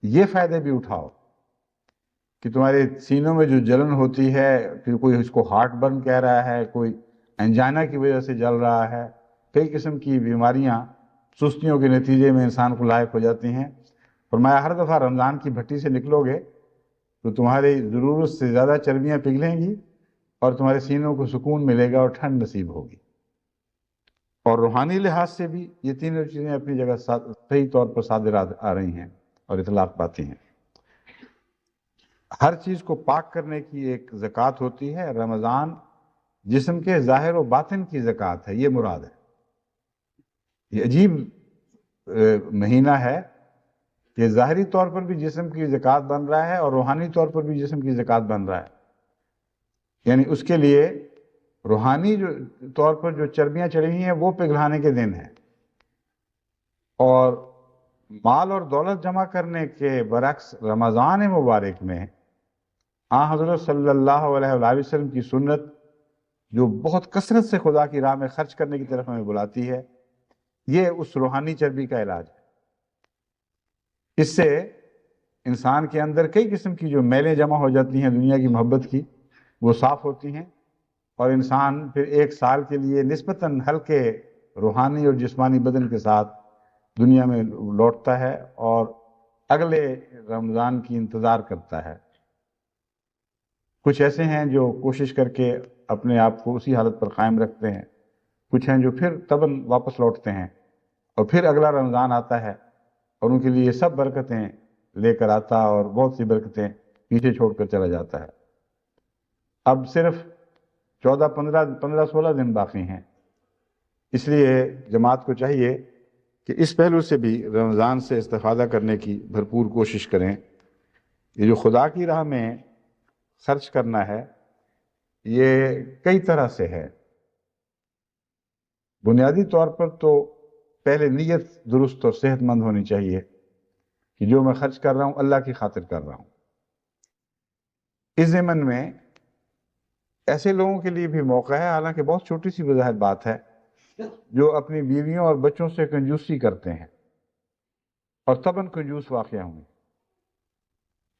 یہ فائدے بھی اٹھاؤ کہ تمہارے سینوں میں جو جلن ہوتی ہے، پھر کوئی اس کو ہارٹ برن کہہ رہا ہے، کوئی انجائنا کی وجہ سے جل رہا ہے، کئی قسم کی بیماریاں سستیوں کے نتیجے میں انسان کو لاحق ہو جاتی ہیں، فرمایا ہر دفعہ رمضان کی بھٹی سے نکلو گے تو تمہاری ضرورت سے زیادہ چربیاں پگھلیں گی اور تمہارے سینوں کو سکون ملے گا اور ٹھنڈ نصیب ہوگی۔ اور روحانی لحاظ سے بھی یہ تینوں چیزیں اپنی جگہ صحیح طور پر صادر آ رہی ہیں اور اطلاق پاتی ہیں۔ ہر چیز کو پاک کرنے کی ایک زکوٰۃ ہوتی ہے، رمضان جسم کے ظاہر و باطن کی زکوٰۃ ہے، یہ مراد ہے۔ یہ عجیب مہینہ ہے کہ ظاہری طور پر بھی جسم کی زکوٰۃ بن رہا ہے اور روحانی طور پر بھی جسم کی زکوٰۃ بن رہا ہے، یعنی اس کے لیے روحانی طور پر جو چربیاں چڑھی ہیں وہ پگھلانے کے دن ہیں، اور مال اور دولت جمع کرنے کے برعکس رمضان مبارک میں آن حضرت صلی اللہ علیہ وآلہ وسلم کی سنت جو بہت کثرت سے خدا کی راہ میں خرچ کرنے کی طرف ہمیں بلاتی ہے، یہ اس روحانی چربی کا علاج ہے۔ اس سے انسان کے اندر کئی قسم کی جو میلیں جمع ہو جاتی ہیں دنیا کی محبت کی، وہ صاف ہوتی ہیں، اور انسان پھر 1 سال کے لیے نسبتاً ہلکے روحانی اور جسمانی بدن کے ساتھ دنیا میں لوٹتا ہے اور اگلے رمضان کی انتظار کرتا ہے۔ کچھ ایسے ہیں جو کوشش کر کے اپنے آپ کو اسی حالت پر قائم رکھتے ہیں، کچھ ہیں جو پھر تباً واپس لوٹتے ہیں اور پھر اگلا رمضان آتا ہے اور ان کے لیے یہ سب برکتیں لے کر آتا اور بہت سی برکتیں پیچھے چھوڑ کر چلا جاتا ہے۔ اب صرف 15-16 دن باقی ہیں، اس لیے جماعت کو چاہیے کہ اس پہلو سے بھی رمضان سے استفادہ کرنے کی بھرپور کوشش کریں۔ یہ جو خدا کی راہ میں خرچ کرنا ہے یہ کئی طرح سے ہے۔ بنیادی طور پر تو پہلے نیت درست اور صحت مند ہونی چاہیے کہ جو میں خرچ کر رہا ہوں اللہ کی خاطر کر رہا ہوں۔ اس ضمن میں ایسے لوگوں کے لیے بھی موقع ہے، حالانکہ بہت چھوٹی سی بظاہر بات ہے، جو اپنی بیویوں اور بچوں سے کنجوسی کرتے ہیں اور تباً کنجوس واقع ہوں۔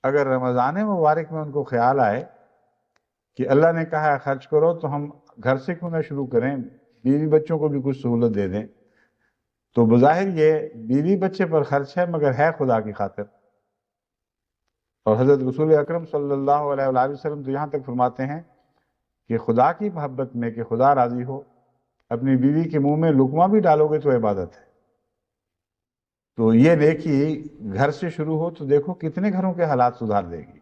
اگر رمضان مبارک میں ان کو خیال آئے کہ اللہ نے کہا ہے خرچ کرو، تو ہم گھر سے کیوں نہ شروع کریں، بیوی بچوں کو بھی کچھ سہولت دے دیں، تو بظاہر یہ بیوی بچے پر خرچ ہے مگر ہے خدا کی خاطر۔ اور حضرت رسول اکرم صلی اللہ علیہ وآلہ وسلم تو یہاں تک فرماتے ہیں کہ خدا کی محبت میں کہ خدا راضی ہو، اپنی بیوی کے منہ میں لقمہ بھی ڈالو گے تو عبادت ہے۔ تو یہ نیکی گھر سے شروع ہو تو دیکھو کتنے گھروں کے حالات سدھار دے گی،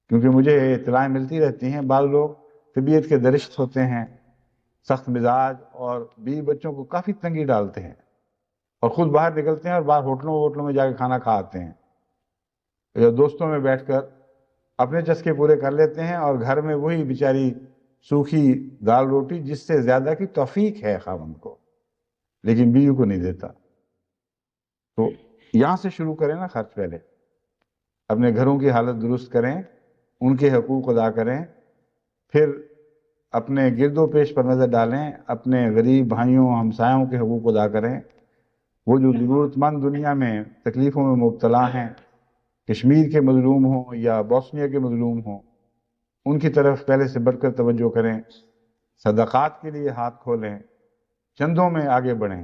کیونکہ مجھے اطلاعیں ملتی رہتی ہیں بعض لوگ طبیعت کے درشت ہوتے ہیں، سخت مزاج، اور بیوی بچوں کو کافی تنگی ڈالتے ہیں اور خود باہر نکلتے ہیں اور باہر ہوٹلوں میں جا کے کھانا کھا آتے ہیں، یا دوستوں میں بیٹھ کر اپنے چسکے پورے کر لیتے ہیں، اور گھر میں وہی بیچاری سوکھی دال روٹی جس سے زیادہ کی توفیق ہے خاوند کو، لیکن بیوی کو نہیں دیتا۔ تو یہاں سے شروع کریں نا خرچ، پہلے اپنے گھروں کی حالت درست کریں، ان کے حقوق ادا کریں، پھر اپنے گرد و پیش پر نظر ڈالیں، اپنے غریب بھائیوں ہمسایوں کے حقوق ادا کریں، وہ جو ضرورت مند دنیا میں تکلیفوں میں مبتلا ہیں، کشمیر کے مظلوم ہوں یا بوسنیا کے مظلوم ہوں، ان کی طرف پہلے سے بڑھ کر توجہ کریں، صدقات کے لیے ہاتھ کھولیں، چندوں میں آگے بڑھیں۔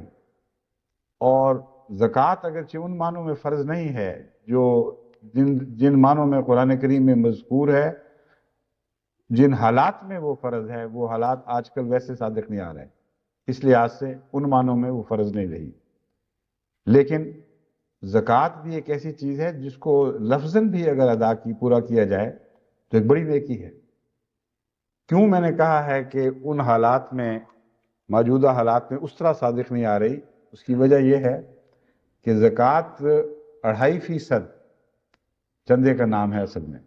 اور زکوٰۃ اگرچہ ان معنوں میں فرض نہیں ہے جو جن معنوں میں قرآن کریم میں مذکور ہے، جن حالات میں وہ فرض ہے وہ حالات آج کل ویسے صادق نہیں آ رہے، اس لحاظ سے ان معنوں میں وہ فرض نہیں رہی۔ لیکن زکوٰۃ بھی ایک ایسی چیز ہے جس کو لفظاً بھی اگر پورا کیا جائے تو ایک بڑی نیکی ہے۔ کیوں میں نے کہا ہے کہ ان حالات میں، موجودہ حالات میں اس طرح صادق نہیں آ رہی، اس کی وجہ یہ ہے کہ زکوٰۃ 2.5% چندے کا نام ہے اصل میں،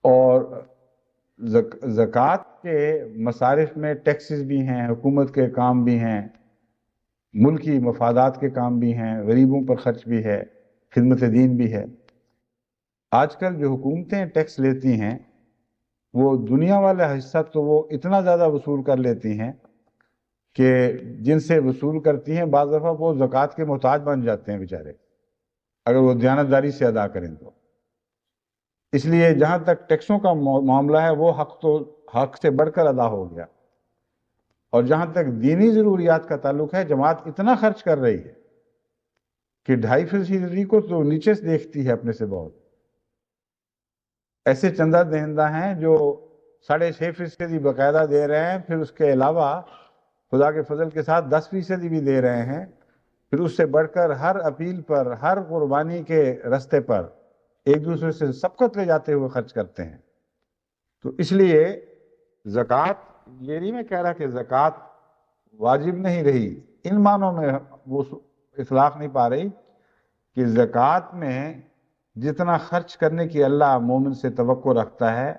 اور زکوٰۃ کے مصارف میں ٹیکسز بھی ہیں، حکومت کے کام بھی ہیں، ملکی مفادات کے کام بھی ہیں، غریبوں پر خرچ بھی ہے، خدمت دین بھی ہے۔ آج کل جو حکومتیں ٹیکس لیتی ہیں وہ دنیا والا حصہ تو وہ اتنا زیادہ وصول کر لیتی ہیں کہ جن سے وصول کرتی ہیں بعض دفعہ وہ زکوٰۃ کے محتاج بن جاتے ہیں بیچارے، اگر وہ دیانتداری سے ادا کریں تو۔ اس لیے جہاں تک ٹیکسوں کا معاملہ ہے وہ حق سے بڑھ کر ادا ہو گیا، اور جہاں تک دینی ضروریات کا تعلق ہے جماعت اتنا خرچ کر رہی ہے کہ 2.5% کو تو نیچے سے دیکھتی ہے اپنے سے بہت۔ ایسے چندہ دہندہ ہیں جو 6.5% باقاعدہ دے رہے ہیں، پھر اس کے علاوہ خدا کے فضل کے ساتھ 10% بھی دے رہے ہیں، پھر اس سے بڑھ کر ہر اپیل پر، ہر قربانی کے رستے پر ایک دوسرے سے سبقت لے جاتے ہوئے خرچ کرتے ہیں۔ تو اس لیے زکوٰۃ، یہ نہیں میں کہہ رہا کہ زکوٰۃ واجب نہیں رہی، ان معنوں میں وہ اطلاق نہیں پا رہی کہ زکوٰۃ میں جتنا خرچ کرنے کی اللہ مومن سے توقع رکھتا ہے،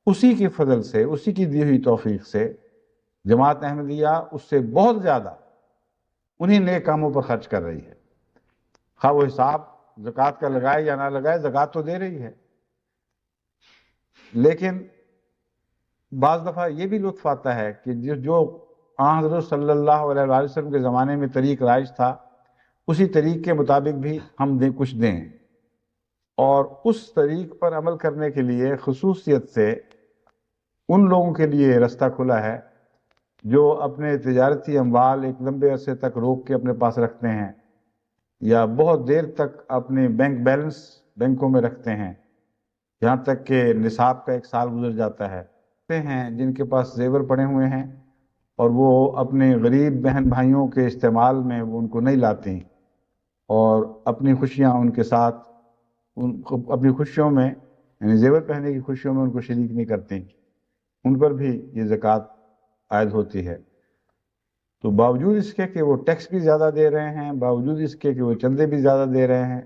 اسی کی فضل سے، اسی کی دی ہوئی توفیق سے جماعت احمدیہ اس سے بہت زیادہ انہی نیک کاموں پر خرچ کر رہی ہے۔ خواہ وہ حساب زکوٰۃ کا لگائے یا نہ لگائے، زکوٰۃ تو دے رہی ہے۔ لیکن بعض دفعہ یہ بھی لطف آتا ہے کہ جو حضرت صلی اللہ علیہ وسلم کے زمانے میں طریق رائج تھا، اسی طریق کے مطابق بھی ہم کچھ دیں، اور اس طریق پر عمل کرنے کے لیے خصوصیت سے ان لوگوں کے لیے رستہ کھلا ہے جو اپنے تجارتی اموال ایک لمبے عرصے تک روک کے اپنے پاس رکھتے ہیں، یا بہت دیر تک اپنے بینک بیلنس بینکوں میں رکھتے ہیں، یہاں تک کہ نصاب کا 1 سال گزر جاتا ہے۔ ہیں جن کے پاس زیور پڑے ہوئے ہیں اور وہ اپنے غریب بہن بھائیوں کے استعمال میں وہ ان کو نہیں لاتی، اور اپنی خوشیاں ان کے ساتھ اپنی خوشیوں میں، یعنی زیور پہننے کی خوشیوں میں ان کو شریک نہیں کرتی، ان پر بھی یہ زکوٰۃ عائد ہوتی ہے۔ تو باوجود اس کے کہ وہ ٹیکس بھی زیادہ دے رہے ہیں، باوجود اس کے کہ وہ چندے بھی زیادہ دے رہے ہیں،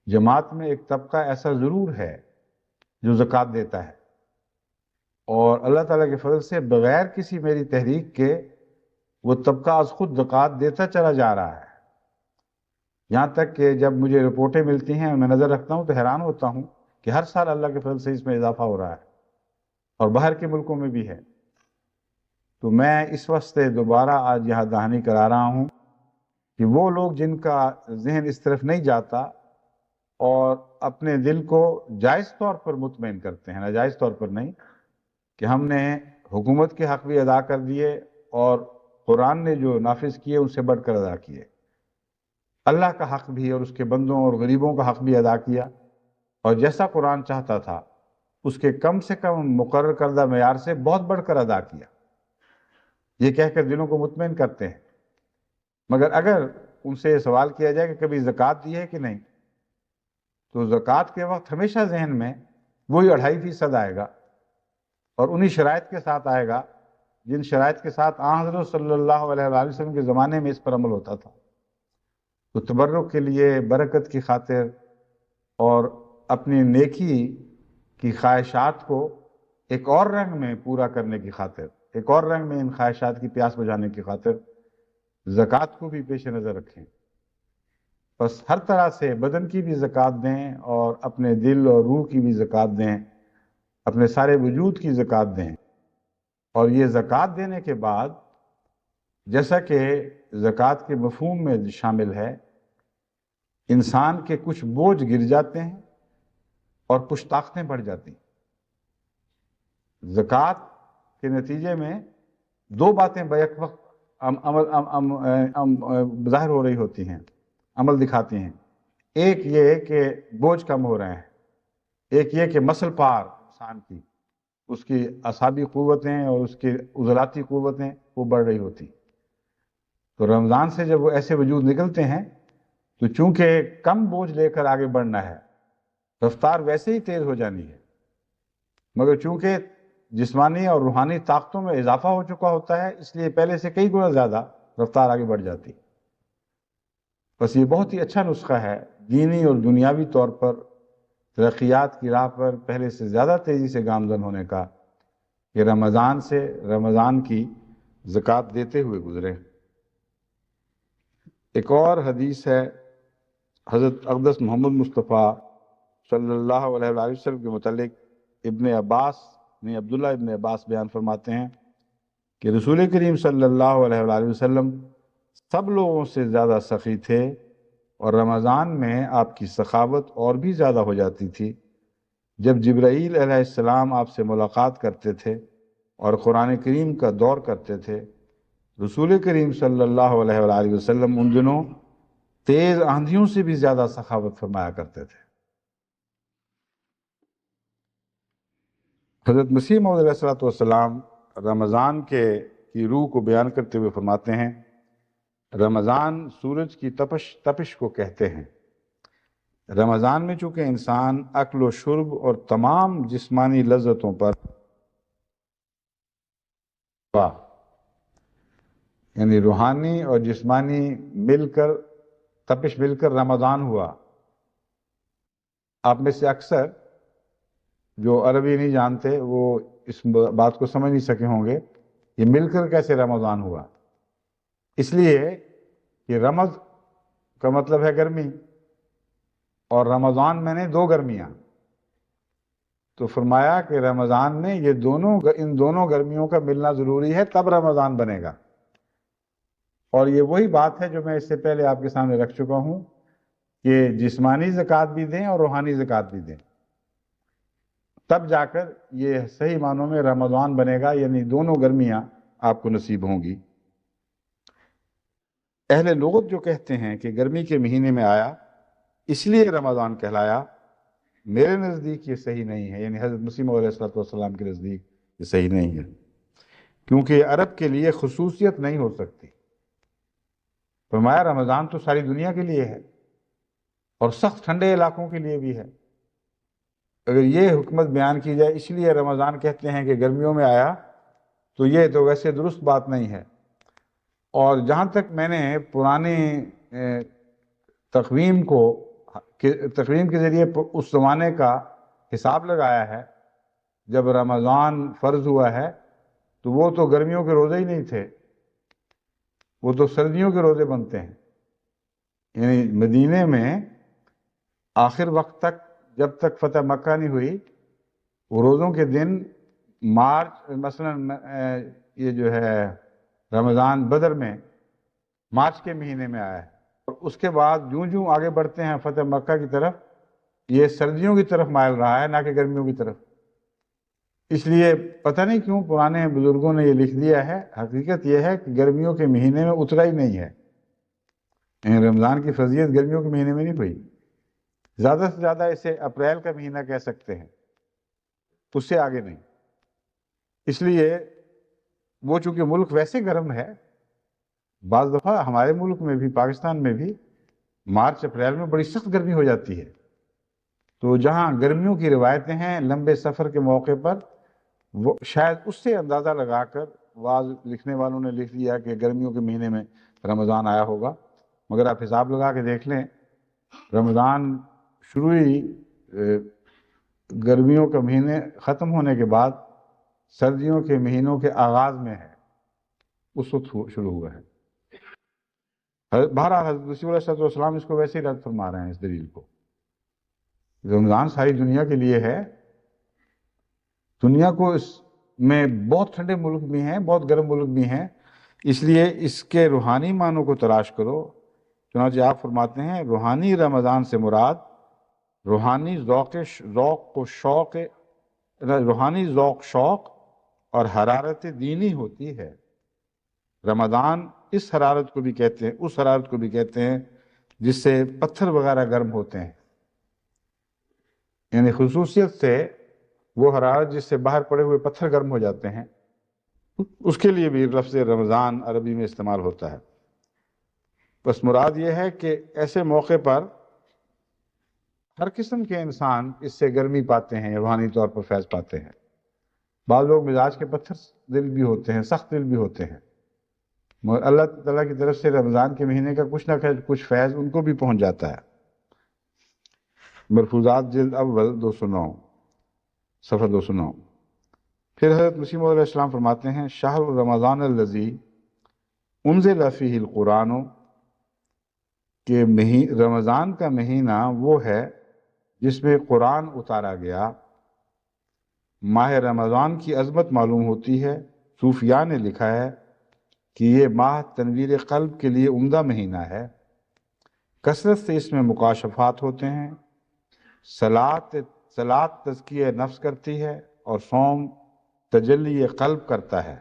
جماعت میں ایک طبقہ ایسا ضرور ہے جو زکوٰۃ دیتا ہے، اور اللہ تعالیٰ کے فضل سے بغیر کسی میری تحریک کے وہ طبقہ از خود زکوٰۃ دیتا چلا جا رہا ہے۔ یہاں تک کہ جب مجھے رپورٹیں ملتی ہیں اور میں نظر رکھتا ہوں تو حیران ہوتا ہوں کہ ہر سال اللہ کے فضل سے اس میں اضافہ ہو رہا ہے، اور باہر کے ملکوں میں بھی ہے۔ تو میں اس وقت دوبارہ آج یہاں دہانی کرا رہا ہوں کہ وہ لوگ جن کا ذہن اس طرف نہیں جاتا اور اپنے دل کو جائز طور پر مطمئن کرتے ہیں، ناجائز طور پر نہیں، کہ ہم نے حکومت کے حق بھی ادا کر دیے اور قرآن نے جو نافذ کیے ان سے بڑھ کر ادا کیے، اللہ کا حق بھی اور اس کے بندوں اور غریبوں کا حق بھی ادا کیا، اور جیسا قرآن چاہتا تھا اس کے کم سے کم مقرر کردہ معیار سے بہت بڑھ کر ادا کیا، یہ کہہ کر دلوں کو مطمئن کرتے ہیں۔ مگر اگر ان سے یہ سوال کیا جائے کہ کبھی زکوٰۃ دی ہے کہ نہیں، تو زکوٰۃ کے وقت ہمیشہ ذہن میں وہی 2.5% آئے گا، اور انہی شرائط کے ساتھ آئے گا جن شرائط کے ساتھ حضرت صلی اللہ علیہ وآلہ وسلم کے زمانے میں اس پر عمل ہوتا تھا۔ تو تبرک کے لیے، برکت کی خاطر اور اپنی نیکی کی خواہشات کو ایک اور رنگ میں پورا کرنے کی خاطر، ایک اور رنگ میں ان خواہشات کی پیاس بجھانے کی خاطر زکوٰۃ کو بھی پیش نظر رکھیں۔ بس ہر طرح سے بدن کی بھی زکوٰۃ دیں، اور اپنے دل اور روح کی بھی زکوٰۃ دیں، اپنے سارے وجود کی زکوٰۃ دیں۔ اور یہ زکوٰۃ دینے کے بعد، جیسا کہ زکوٰۃ کے مفہوم میں شامل ہے، انسان کے کچھ بوجھ گر جاتے ہیں اور کچھ طاقتیں بڑھ جاتی ہیں۔ زکوٰۃ کے نتیجے میں 2 باتیں بیک وقت ظاہر ہو رہی ہوتی ہیں، عمل دکھاتی ہیں۔ ایک یہ کہ بوجھ کم ہو رہے ہیں، ایک یہ کہ مسل پار انسان کی، اس کی اعصابی قوتیں اور اس کی عضلاتی قوتیں وہ بڑھ رہی ہوتی۔ تو رمضان سے جب وہ ایسے وجود نکلتے ہیں تو چونکہ کم بوجھ لے کر آگے بڑھنا ہے، رفتار ویسے ہی تیز ہو جانی ہے، مگر چونکہ جسمانی اور روحانی طاقتوں میں اضافہ ہو چکا ہوتا ہے، اس لیے پہلے سے کئی گنا زیادہ رفتار آگے بڑھ جاتی۔ بس یہ بہت ہی اچھا نسخہ ہے دینی اور دنیاوی طور پر ترقیات کی راہ پر پہلے سے زیادہ تیزی سے گامزن ہونے کا، کہ رمضان کی زکوٰۃ دیتے ہوئے گزرے۔ ایک اور حدیث ہے حضرت اقدس محمد مصطفیٰ صلی اللہ علیہ وآلہ وسلم کے متعلق، عبداللہ ابن عباس بیان فرماتے ہیں کہ رسول کریم صلی اللہ علیہ وآلہ وسلم سب لوگوں سے زیادہ سخی تھے، اور رمضان میں آپ کی سخاوت اور بھی زیادہ ہو جاتی تھی جب جبرائیل علیہ السلام آپ سے ملاقات کرتے تھے اور قرآن کریم کا دور کرتے تھے۔ رسول کریم صلی اللہ علیہ وآلہ وسلم ان دنوں تیز آندھیوں سے بھی زیادہ سخاوت فرمایا کرتے تھے۔ حضرت مسیح موعود علیہ السلام رمضان کی روح کو بیان کرتے ہوئے فرماتے ہیں، رمضان سورج کی تپش کو کہتے ہیں۔ رمضان میں چونکہ انسان اکل و شرب اور تمام جسمانی لذتوں پر یعنی روحانی اور جسمانی تپش مل کر رمضان ہوا۔ آپ میں سے اکثر جو عربی نہیں جانتے وہ اس بات کو سمجھ نہیں سکے ہوں گے، یہ مل کر کیسے رمضان ہوا؟ اس لیے کہ رمض کا مطلب ہے گرمی، اور رمضان میں نے 2 گرمیاں، تو فرمایا کہ رمضان میں ان دونوں گرمیوں کا ملنا ضروری ہے، تب رمضان بنے گا۔ اور یہ وہی بات ہے جو میں اس سے پہلے آپ کے سامنے رکھ چکا ہوں کہ جسمانی زکوٰۃ بھی دیں اور روحانی زکوٰۃ بھی دیں، تب جا کر یہ صحیح معنوں میں رمضان بنے گا، یعنی دونوں گرمیاں آپ کو نصیب ہوں گی۔ اہل لغت جو کہتے ہیں کہ گرمی کے مہینے میں آیا اس لیے رمضان کہلایا، میرے نزدیک یہ صحیح نہیں ہے، یعنی حضرت مسیح موعود علیہ السلام کے نزدیک یہ صحیح نہیں ہے، کیونکہ عرب کے لیے خصوصیت نہیں ہو سکتی۔ فرمایا رمضان تو ساری دنیا کے لیے ہے اور سخت ٹھنڈے علاقوں کے لیے بھی ہے۔ اگر یہ حکمت بیان کی جائے اس لیے رمضان کہتے ہیں کہ گرمیوں میں آیا، تو یہ تو ویسے درست بات نہیں ہے۔ اور جہاں تک میں نے پرانے تقویم کے ذریعے اس زمانے کا حساب لگایا ہے، جب رمضان فرض ہوا ہے تو وہ تو گرمیوں کے روزے ہی نہیں تھے، وہ تو سردیوں کے روزے بنتے ہیں۔ یعنی مدینے میں آخر وقت تک، جب تک فتح مکہ نہیں ہوئی، وہ روزوں کے دن مارچ، مثلا یہ جو ہے رمضان بدر میں مارچ کے مہینے میں آیا ہے، اور اس کے بعد جوں جوں آگے بڑھتے ہیں فتح مکہ کی طرف، یہ سردیوں کی طرف مائل رہا ہے، نہ کہ گرمیوں کی طرف۔ اس لیے پتہ نہیں کیوں پرانے بزرگوں نے یہ لکھ دیا ہے، حقیقت یہ ہے کہ گرمیوں کے مہینے میں اترا ہی نہیں ہے، یعنی رمضان کی فضیلت گرمیوں کے مہینے میں نہیں ہوئی۔ زیادہ سے زیادہ اسے اپریل کا مہینہ کہہ سکتے ہیں، اس سے آگے نہیں۔ اس لیے وہ چونکہ ملک ویسے گرم ہے، بعض دفعہ ہمارے ملک میں بھی، پاکستان میں بھی مارچ اپریل میں بڑی سخت گرمی ہو جاتی ہے، تو جہاں گرمیوں کی روایتیں ہیں لمبے سفر کے موقع پر، وہ شاید اس سے اندازہ لگا کر بعض لکھنے والوں نے لکھ دیا کہ گرمیوں کے مہینے میں رمضان آیا ہوگا، مگر آپ حساب لگا کے دیکھ لیں، رمضان شروعی گرمیوں کا مہینے ختم ہونے کے بعد سردیوں کے مہینوں کے آغاز میں ہے، اس وقت شروع ہوا ہے۔ بہرحال حضرت مسیح علیہ السلام اس کو ویسے ہی رد فرما رہے ہیں، اس دلیل کو۔ رمضان ساری دنیا کے لیے ہے، دنیا کو اس میں بہت ٹھنڈے ملک بھی ہیں، بہت گرم ملک بھی ہیں، اس لیے اس کے روحانی معنوں کو تلاش کرو۔ چنانچہ آپ فرماتے ہیں روحانی رمضان سے مراد روحانی ذوق شوق اور حرارت دینی ہوتی ہے۔ رمضان اس حرارت کو بھی کہتے ہیں، اس حرارت کو بھی کہتے ہیں جس سے پتھر وغیرہ گرم ہوتے ہیں، یعنی خصوصیت سے وہ حرارت جس سے باہر پڑے ہوئے پتھر گرم ہو جاتے ہیں، اس کے لیے بھی لفظ رمضان عربی میں استعمال ہوتا ہے۔ بس مراد یہ ہے کہ ایسے موقع پر ہر قسم کے انسان اس سے گرمی پاتے ہیں، روحانی طور پر فیض پاتے ہیں۔ بعض لوگ مزاج کے پتھر دل بھی ہوتے ہیں، سخت دل بھی ہوتے ہیں، مگر اللہ تعالیٰ کی طرف سے رمضان کے مہینے کا کچھ نہ کچھ فیض ان کو بھی پہنچ جاتا ہے۔ ملفوظات جلد اول 209 صفحہ 209۔ پھر حضرت مسیح موعود علیہ السلام فرماتے ہیں شہر رمضان الذی انزل فیہ القرآن، کہ رمضان کا مہینہ وہ ہے جس میں قرآن اتارا گیا۔ ماہ رمضان کی عظمت معلوم ہوتی ہے، صوفیاء نے لکھا ہے کہ یہ ماہ تنویر قلب کے لیے عمدہ مہینہ ہے، کثرت سے اس میں مکاشفات ہوتے ہیں، صلاۃ تزکیہ نفس کرتی ہے اور صوم تجلی قلب کرتا ہے۔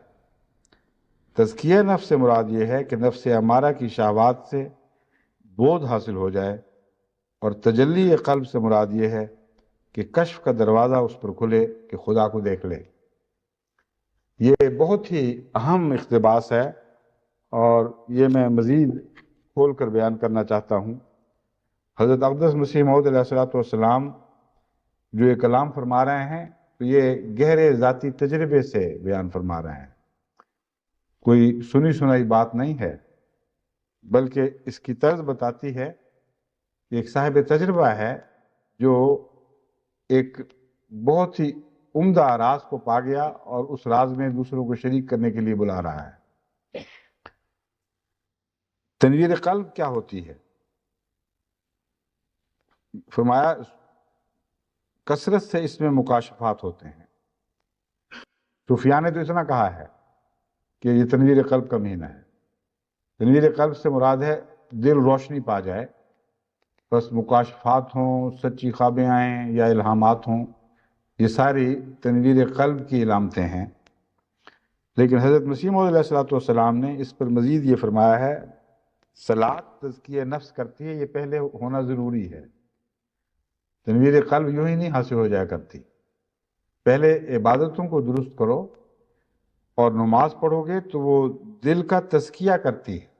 تزکیہ نفس سے مراد یہ ہے کہ نفس امارہ کی شہوات سے بودھ حاصل ہو جائے، اور تجلی قلب سے مراد یہ ہے کہ کشف کا دروازہ اس پر کھلے کہ خدا کو دیکھ لے۔ یہ بہت ہی اہم اقتباس ہے، اور یہ میں مزید کھول کر بیان کرنا چاہتا ہوں۔ حضرت اقدس مسیح موعود علیہ السلام جو یہ کلام فرما رہے ہیں تو یہ گہرے ذاتی تجربے سے بیان فرما رہے ہیں، کوئی سنی سنائی بات نہیں ہے، بلکہ اس کی طرز بتاتی ہے کہ ایک صاحب تجربہ ہے جو ایک بہت ہی عمدہ راز کو پا گیا اور اس راز میں دوسروں کو شریک کرنے کے لیے بلا رہا ہے۔ تنویر قلب کیا ہوتی ہے؟ فرمایا کثرت سے اس میں مکاشفات ہوتے ہیں۔ صوفیاء نے تو اتنا کہا ہے کہ یہ تنویر قلب کا مہینہ ہے، تنویر قلب سے مراد ہے دل روشنی پا جائے، بس مکاشفات ہوں، سچی خوابیں آئیں یا الہامات ہوں، یہ ساری تنویر قلب کی علامتیں ہیں۔ لیکن حضرت مسیح موعود علیہ الصلوۃ والسلام نے اس پر مزید یہ فرمایا ہے، صلاۃ تزکیہ نفس کرتی ہے، یہ پہلے ہونا ضروری ہے۔ تنویر قلب یوں ہی نہیں حاصل ہو جایا کرتی، پہلے عبادتوں کو درست کرو، اور نماز پڑھو گے تو وہ دل کا تزکیہ کرتی ہے،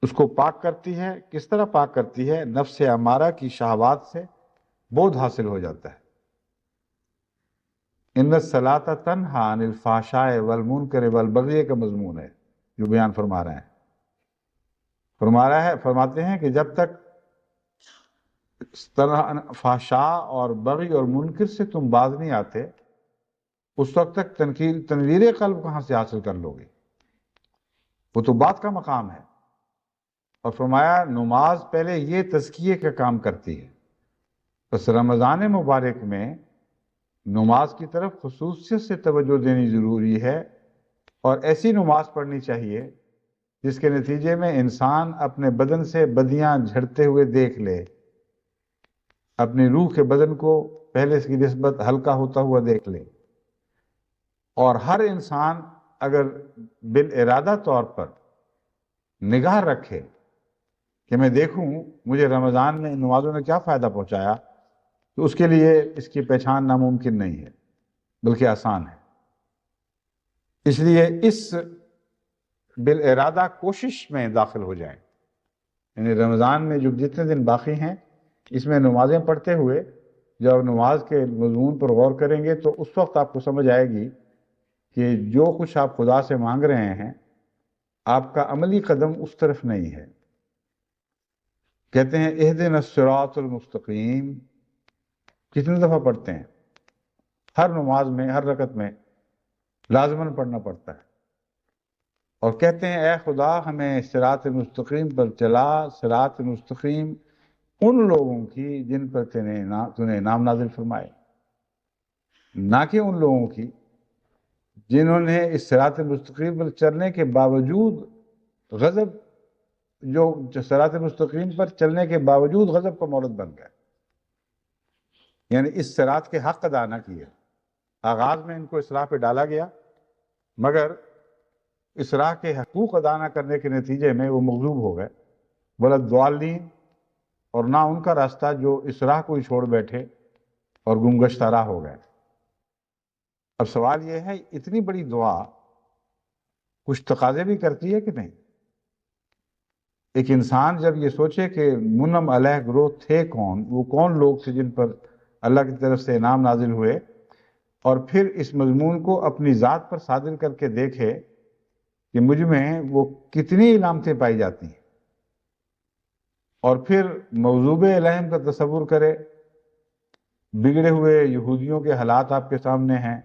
اس کو پاک کرتی ہے۔ کس طرح پاک کرتی ہے؟ نفس امارہ کی شہوات سے بود حاصل ہو جاتا ہے۔ ان الصلاۃ تنہی عن الفحشاء والمنکر والبغی کا مضمون ہے جو بیان فرما رہے ہیں۔ فرماتے ہیں کہ جب تک اس طرح فحشاء اور بغی اور منکر سے تم باز نہیں آتے، اس وقت تک تنویر قلب کہاں سے حاصل کر لو گے؟ وہ تو بات کا مقام ہے۔ اور فرمایا نماز پہلے یہ تزکیے کا کام کرتی ہے، بس رمضان مبارک میں نماز کی طرف خصوصیت سے توجہ دینی ضروری ہے، اور ایسی نماز پڑھنی چاہیے جس کے نتیجے میں انسان اپنے بدن سے بدیاں جھڑتے ہوئے دیکھ لے، اپنی روح کے بدن کو پہلے کی نسبت ہلکا ہوتا ہوا دیکھ لے، اور ہر انسان اگر بالارادہ طور پر نگاہ رکھے کہ میں دیکھوں مجھے رمضان میں ان نمازوں نے کیا فائدہ پہنچایا، تو اس کے لیے اس کی پہچان ناممکن نہیں ہے بلکہ آسان ہے۔ اس لیے اس بالارادہ کوشش میں داخل ہو جائیں، یعنی رمضان میں جو جتنے دن باقی ہیں اس میں نمازیں پڑھتے ہوئے جب نماز کے مضمون پر غور کریں گے تو اس وقت آپ کو سمجھ آئے گی کہ جو کچھ آپ خدا سے مانگ رہے ہیں آپ کا عملی قدم اس طرف نہیں ہے۔ کہتے ہیں اہدنا الصراط المستقیم، کتنی دفعہ پڑھتے ہیں؟ ہر نماز میں، ہر رکعت میں لازماً پڑھنا پڑتا ہے، اور کہتے ہیں اے خدا ہمیں صراط مستقیم پر چلا، صراط مستقیم ان لوگوں کی جن پر تو نے انعام نازل فرمائے، نہ کہ ان لوگوں کی جنہوں نے اس صراط مستقیم پر چلنے کے باوجود غضب، جو صراط مستقیم پر چلنے کے باوجود غضب کا مورد بن گئے، یعنی اس صراط کے حق ادا نہ کیے۔ آغاز میں ان کو اس راہ پہ ڈالا گیا، مگر اس راہ کے حقوق ادا نہ کرنے کے نتیجے میں وہ مغلوب ہو گئے، وَلَا اور نہ ان کا راستہ جو اس راہ کو ہی چھوڑ بیٹھے اور گمگشتہ راہ ہو گئے۔ اب سوال یہ ہے اتنی بڑی دعا کچھ تقاضے بھی کرتی ہے کہ نہیں؟ ایک انسان جب یہ سوچے کہ منعم علیہ گروہ تھے کون، وہ کون لوگ تھے جن پر اللہ کی طرف سے انعام نازل ہوئے، اور پھر اس مضمون کو اپنی ذات پر صادر کر کے دیکھے کہ مجھ میں وہ کتنی علامتیں پائی جاتی ہیں، اور پھر مغضوب علیہم کا تصور کرے، بگڑے ہوئے یہودیوں کے حالات آپ کے سامنے ہیں،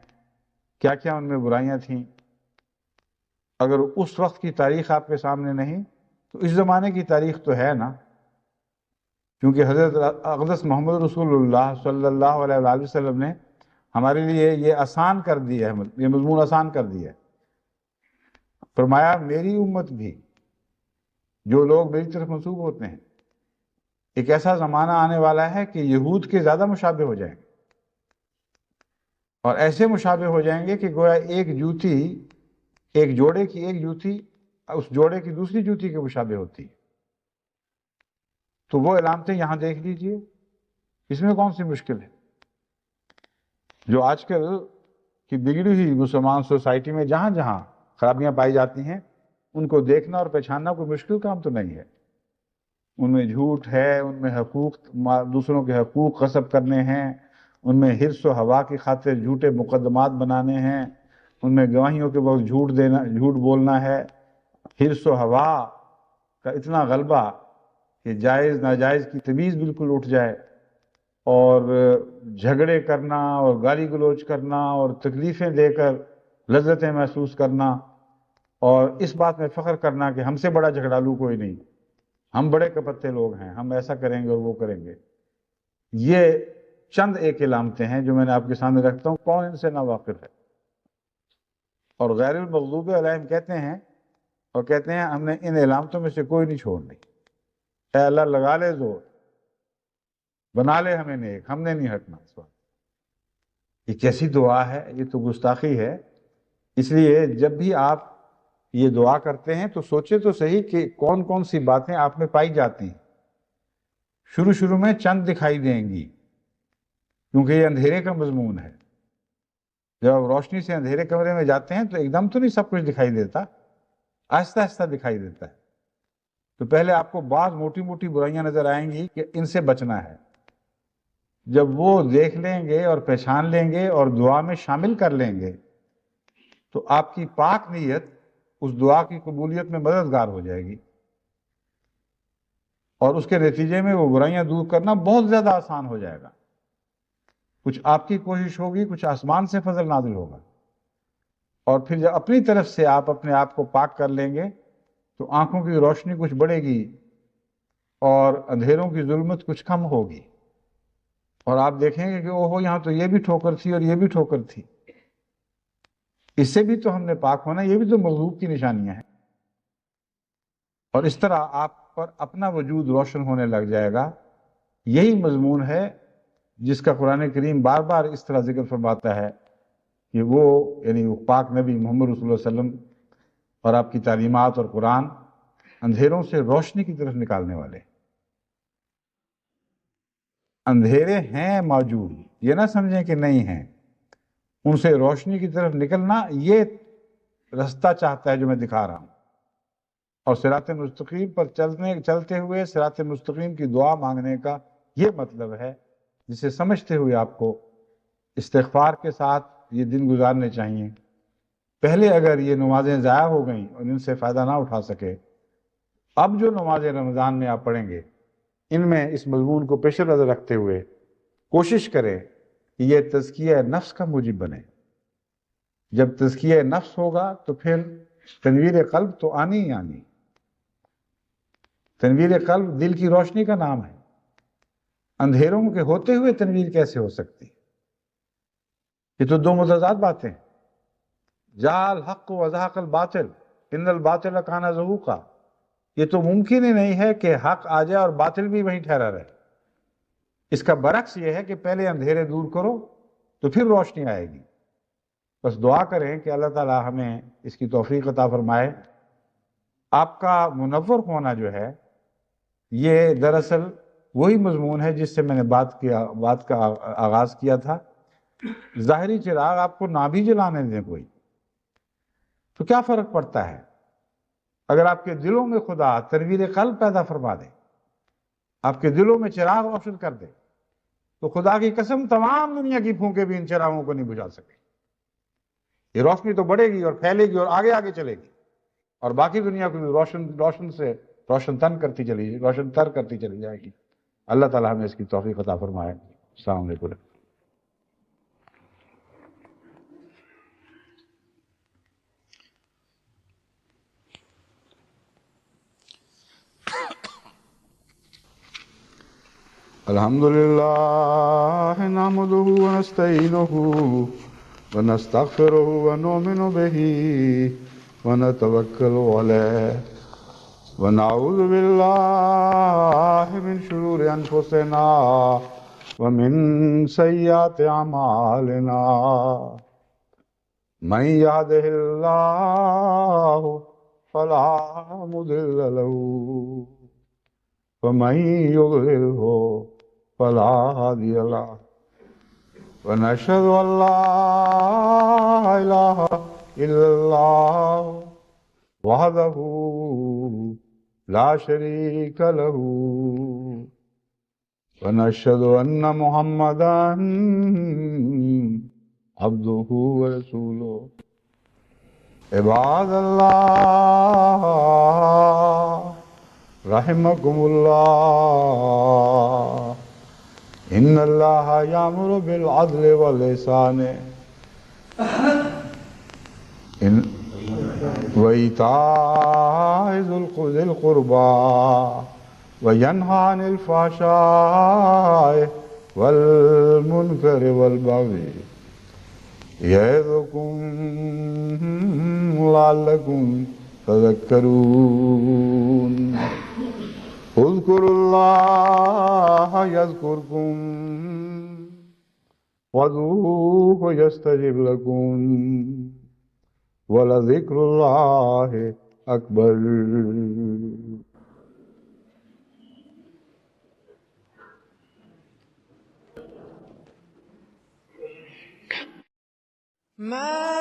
کیا کیا ان میں برائیاں تھیں۔ اگر اس وقت کی تاریخ آپ کے سامنے نہیں تو اس زمانے کی تاریخ تو ہے نا، کیونکہ حضرت اقدس محمد رسول اللہ صلی اللہ علیہ وآلہ وسلم نے ہمارے لیے یہ آسان کر دیا ہے، یہ مضمون آسان کر دیا ہے۔ فرمایا میری امت بھی، جو لوگ میری طرف منسوب ہوتے ہیں، ایک ایسا زمانہ آنے والا ہے کہ یہود کے زیادہ مشابہ ہو جائیں گے، اور ایسے مشابہ ہو جائیں گے کہ گویا ایک جوتی، ایک جوڑے کی ایک جوتی اس جوڑے کی دوسری جوتی کے مشابہ ہوتی ہے۔ تو وہ علامتیں یہاں دیکھ لیجئے، اس میں کون سی مشکل ہے؟ جو آج کل کی بگڑی ہوئی مسلمان سوسائٹی میں جہاں جہاں خرابیاں پائی جاتی ہیں ان کو دیکھنا اور پہچاننا کوئی مشکل کام تو نہیں ہے۔ ان میں جھوٹ ہے، ان میں حقوق، دوسروں کے حقوق غصب کرنے ہیں، ان میں حرص و ہوا کی خاطر جھوٹے مقدمات بنانے ہیں، ان میں گواہیوں کے وقت جھوٹ بولنا ہے، حرص و ہوا کا اتنا غلبہ کہ جائز ناجائز کی تمیز بالکل اٹھ جائے، اور جھگڑے کرنا اور گالی گلوچ کرنا اور تکلیفیں دے کر لذتیں محسوس کرنا، اور اس بات میں فخر کرنا کہ ہم سے بڑا جھگڑالو کوئی نہیں، ہم بڑے کپتے لوگ ہیں، ہم ایسا کریں گے اور وہ کریں گے۔ یہ چند ایک علامتیں ہیں جو میں نے آپ کے سامنے رکھتا ہوں، کون ان سے نا واقف ہے؟ اور غیر المغضوب علیہم کہتے ہیں اور کہتے ہیں ہم نے ان علامتوں میں سے کوئی نہیں چھوڑنی، اے اللہ لگا لے زور، بنا لے ہمیں نیک، ہم نے نہیں ہٹنا اس وقت۔ یہ کیسی دعا ہے، یہ تو گستاخی ہے۔ اس لیے جب بھی آپ یہ دعا کرتے ہیں تو سوچے تو صحیح کہ کون کون سی باتیں آپ میں پائی جاتی ہیں۔ شروع میں چند دکھائی دیں گی، کیونکہ یہ اندھیرے کا مضمون ہے۔ جب آپ روشنی سے اندھیرے کمرے میں جاتے ہیں تو ایک دم تو نہیں سب کچھ دکھائی دیتا، آہستہ آہستہ دکھائی دیتا ہے۔ تو پہلے آپ کو بعض موٹی موٹی برائیاں نظر آئیں گی کہ ان سے بچنا ہے۔ جب وہ دیکھ لیں گے اور پہچان لیں گے اور دعا میں شامل کر لیں گے تو آپ کی پاک نیت اس دعا کی قبولیت میں مددگار ہو جائے گی، اور اس کے نتیجے میں وہ برائیاں دور کرنا بہت زیادہ آسان ہو جائے گا۔ کچھ آپ کی کوشش ہوگی، کچھ آسمان سے فضل نازل ہوگا، اور پھر جب اپنی طرف سے آپ اپنے آپ کو پاک کر لیں گے تو آنکھوں کی روشنی کچھ بڑھے گی اور اندھیروں کی ظلمت کچھ کم ہوگی، اور آپ دیکھیں گے کہ اوہو یہاں تو یہ بھی ٹھوکر تھی اور یہ بھی ٹھوکر تھی، اس سے بھی تو ہم نے پاک ہونا، یہ بھی تو مغلوب کی نشانیاں ہیں۔ اور اس طرح آپ پر اپنا وجود روشن ہونے لگ جائے گا۔ یہی مضمون ہے جس کا قرآن کریم بار بار اس طرح ذکر فرماتا ہے کہ وہ یعنی وہ پاک نبی محمد رسول اللہ علیہ وسلم اور آپ کی تعلیمات اور قرآن اندھیروں سے روشنی کی طرف نکالنے والے۔ اندھیرے ہیں موجود، یہ نہ سمجھیں کہ نہیں ہیں، ان سے روشنی کی طرف نکلنا یہ رستہ چاہتا ہے جو میں دکھا رہا ہوں۔ اور صراط مستقیم پر چلتے ہوئے صراط مستقیم کی دعا مانگنے کا یہ مطلب ہے، جسے سمجھتے ہوئے آپ کو استغفار کے ساتھ یہ دن گزارنے چاہیے۔ پہلے اگر یہ نمازیں ضائع ہو گئیں اور ان سے فائدہ نہ اٹھا سکے، اب جو نمازیں رمضان میں آپ پڑھیں گے ان میں اس مضمون کو پیش نظر رکھتے ہوئے کوشش کریں کہ یہ تزکیہ نفس کا موجب بنے۔ جب تزکیہ نفس ہوگا تو پھر تنویر قلب تو آنی ہی آنی۔ تنویر قلب دل کی روشنی کا نام ہے، اندھیروں کے ہوتے ہوئے تنویر کیسے ہو سکتی؟ یہ تو دو متضاد باتیں۔ جاء الحق وزهق الباطل ان الباطل کان زہوقا، یہ تو ممکن ہی نہیں ہے کہ حق آ جائے اور باطل بھی وہیں ٹھہرا رہے۔ اس کا برعکس یہ ہے کہ پہلے اندھیرے دور کرو تو پھر روشنی آئے گی۔ بس دعا کریں کہ اللہ تعالی ہمیں اس کی توفیق عطا فرمائے۔ آپ کا منور ہونا جو ہے یہ دراصل وہی مضمون ہے جس سے میں نے بات کا آغاز کیا تھا۔ ظاہری چراغ آپ کو نہ بھی جلانے دیں کوئی تو کیا فرق پڑتا ہے؟ اگر آپ کے دلوں میں خدا تنویر قلب پیدا فرما دے، آپ کے دلوں میں چراغ روشن کر دے، تو خدا کی قسم تمام دنیا کی پھونکیں بھی ان چراغوں کو نہیں بجھا سکے۔ یہ روشنی تو بڑھے گی اور پھیلے گی اور آگے آگے چلے گی، اور باقی دنیا کو بھی روشن تر کرتی چلی جائے گی۔ اللہ تعالیٰ ہمیں اس کی توفیق عطا فرمائے۔ السلام علیکم۔ الحمد لله نحمده ونستعينه ونستغفره ونؤمن به ونتوكل عليه ونعوذ بالله من شرور أنفسنا ومن سيئات أعمالنا من يهده الله فلا مضل له ومن يضلله فلا هادي له ونشهد أن لا إله إلا الله وحده لا شريك له ونشهد أن محمدا عبده ورسوله عباد الله رحمكم الله إن الله يأمر بالعدل والإحسان وإيتاء ذي القربى وينهى عن الفحشاء والمنكر والبغي يعظكم لعلكم تذكرون اذكروا الله يذكركم وادعوه يستجب لكم ولذكر الله أكبر.
ما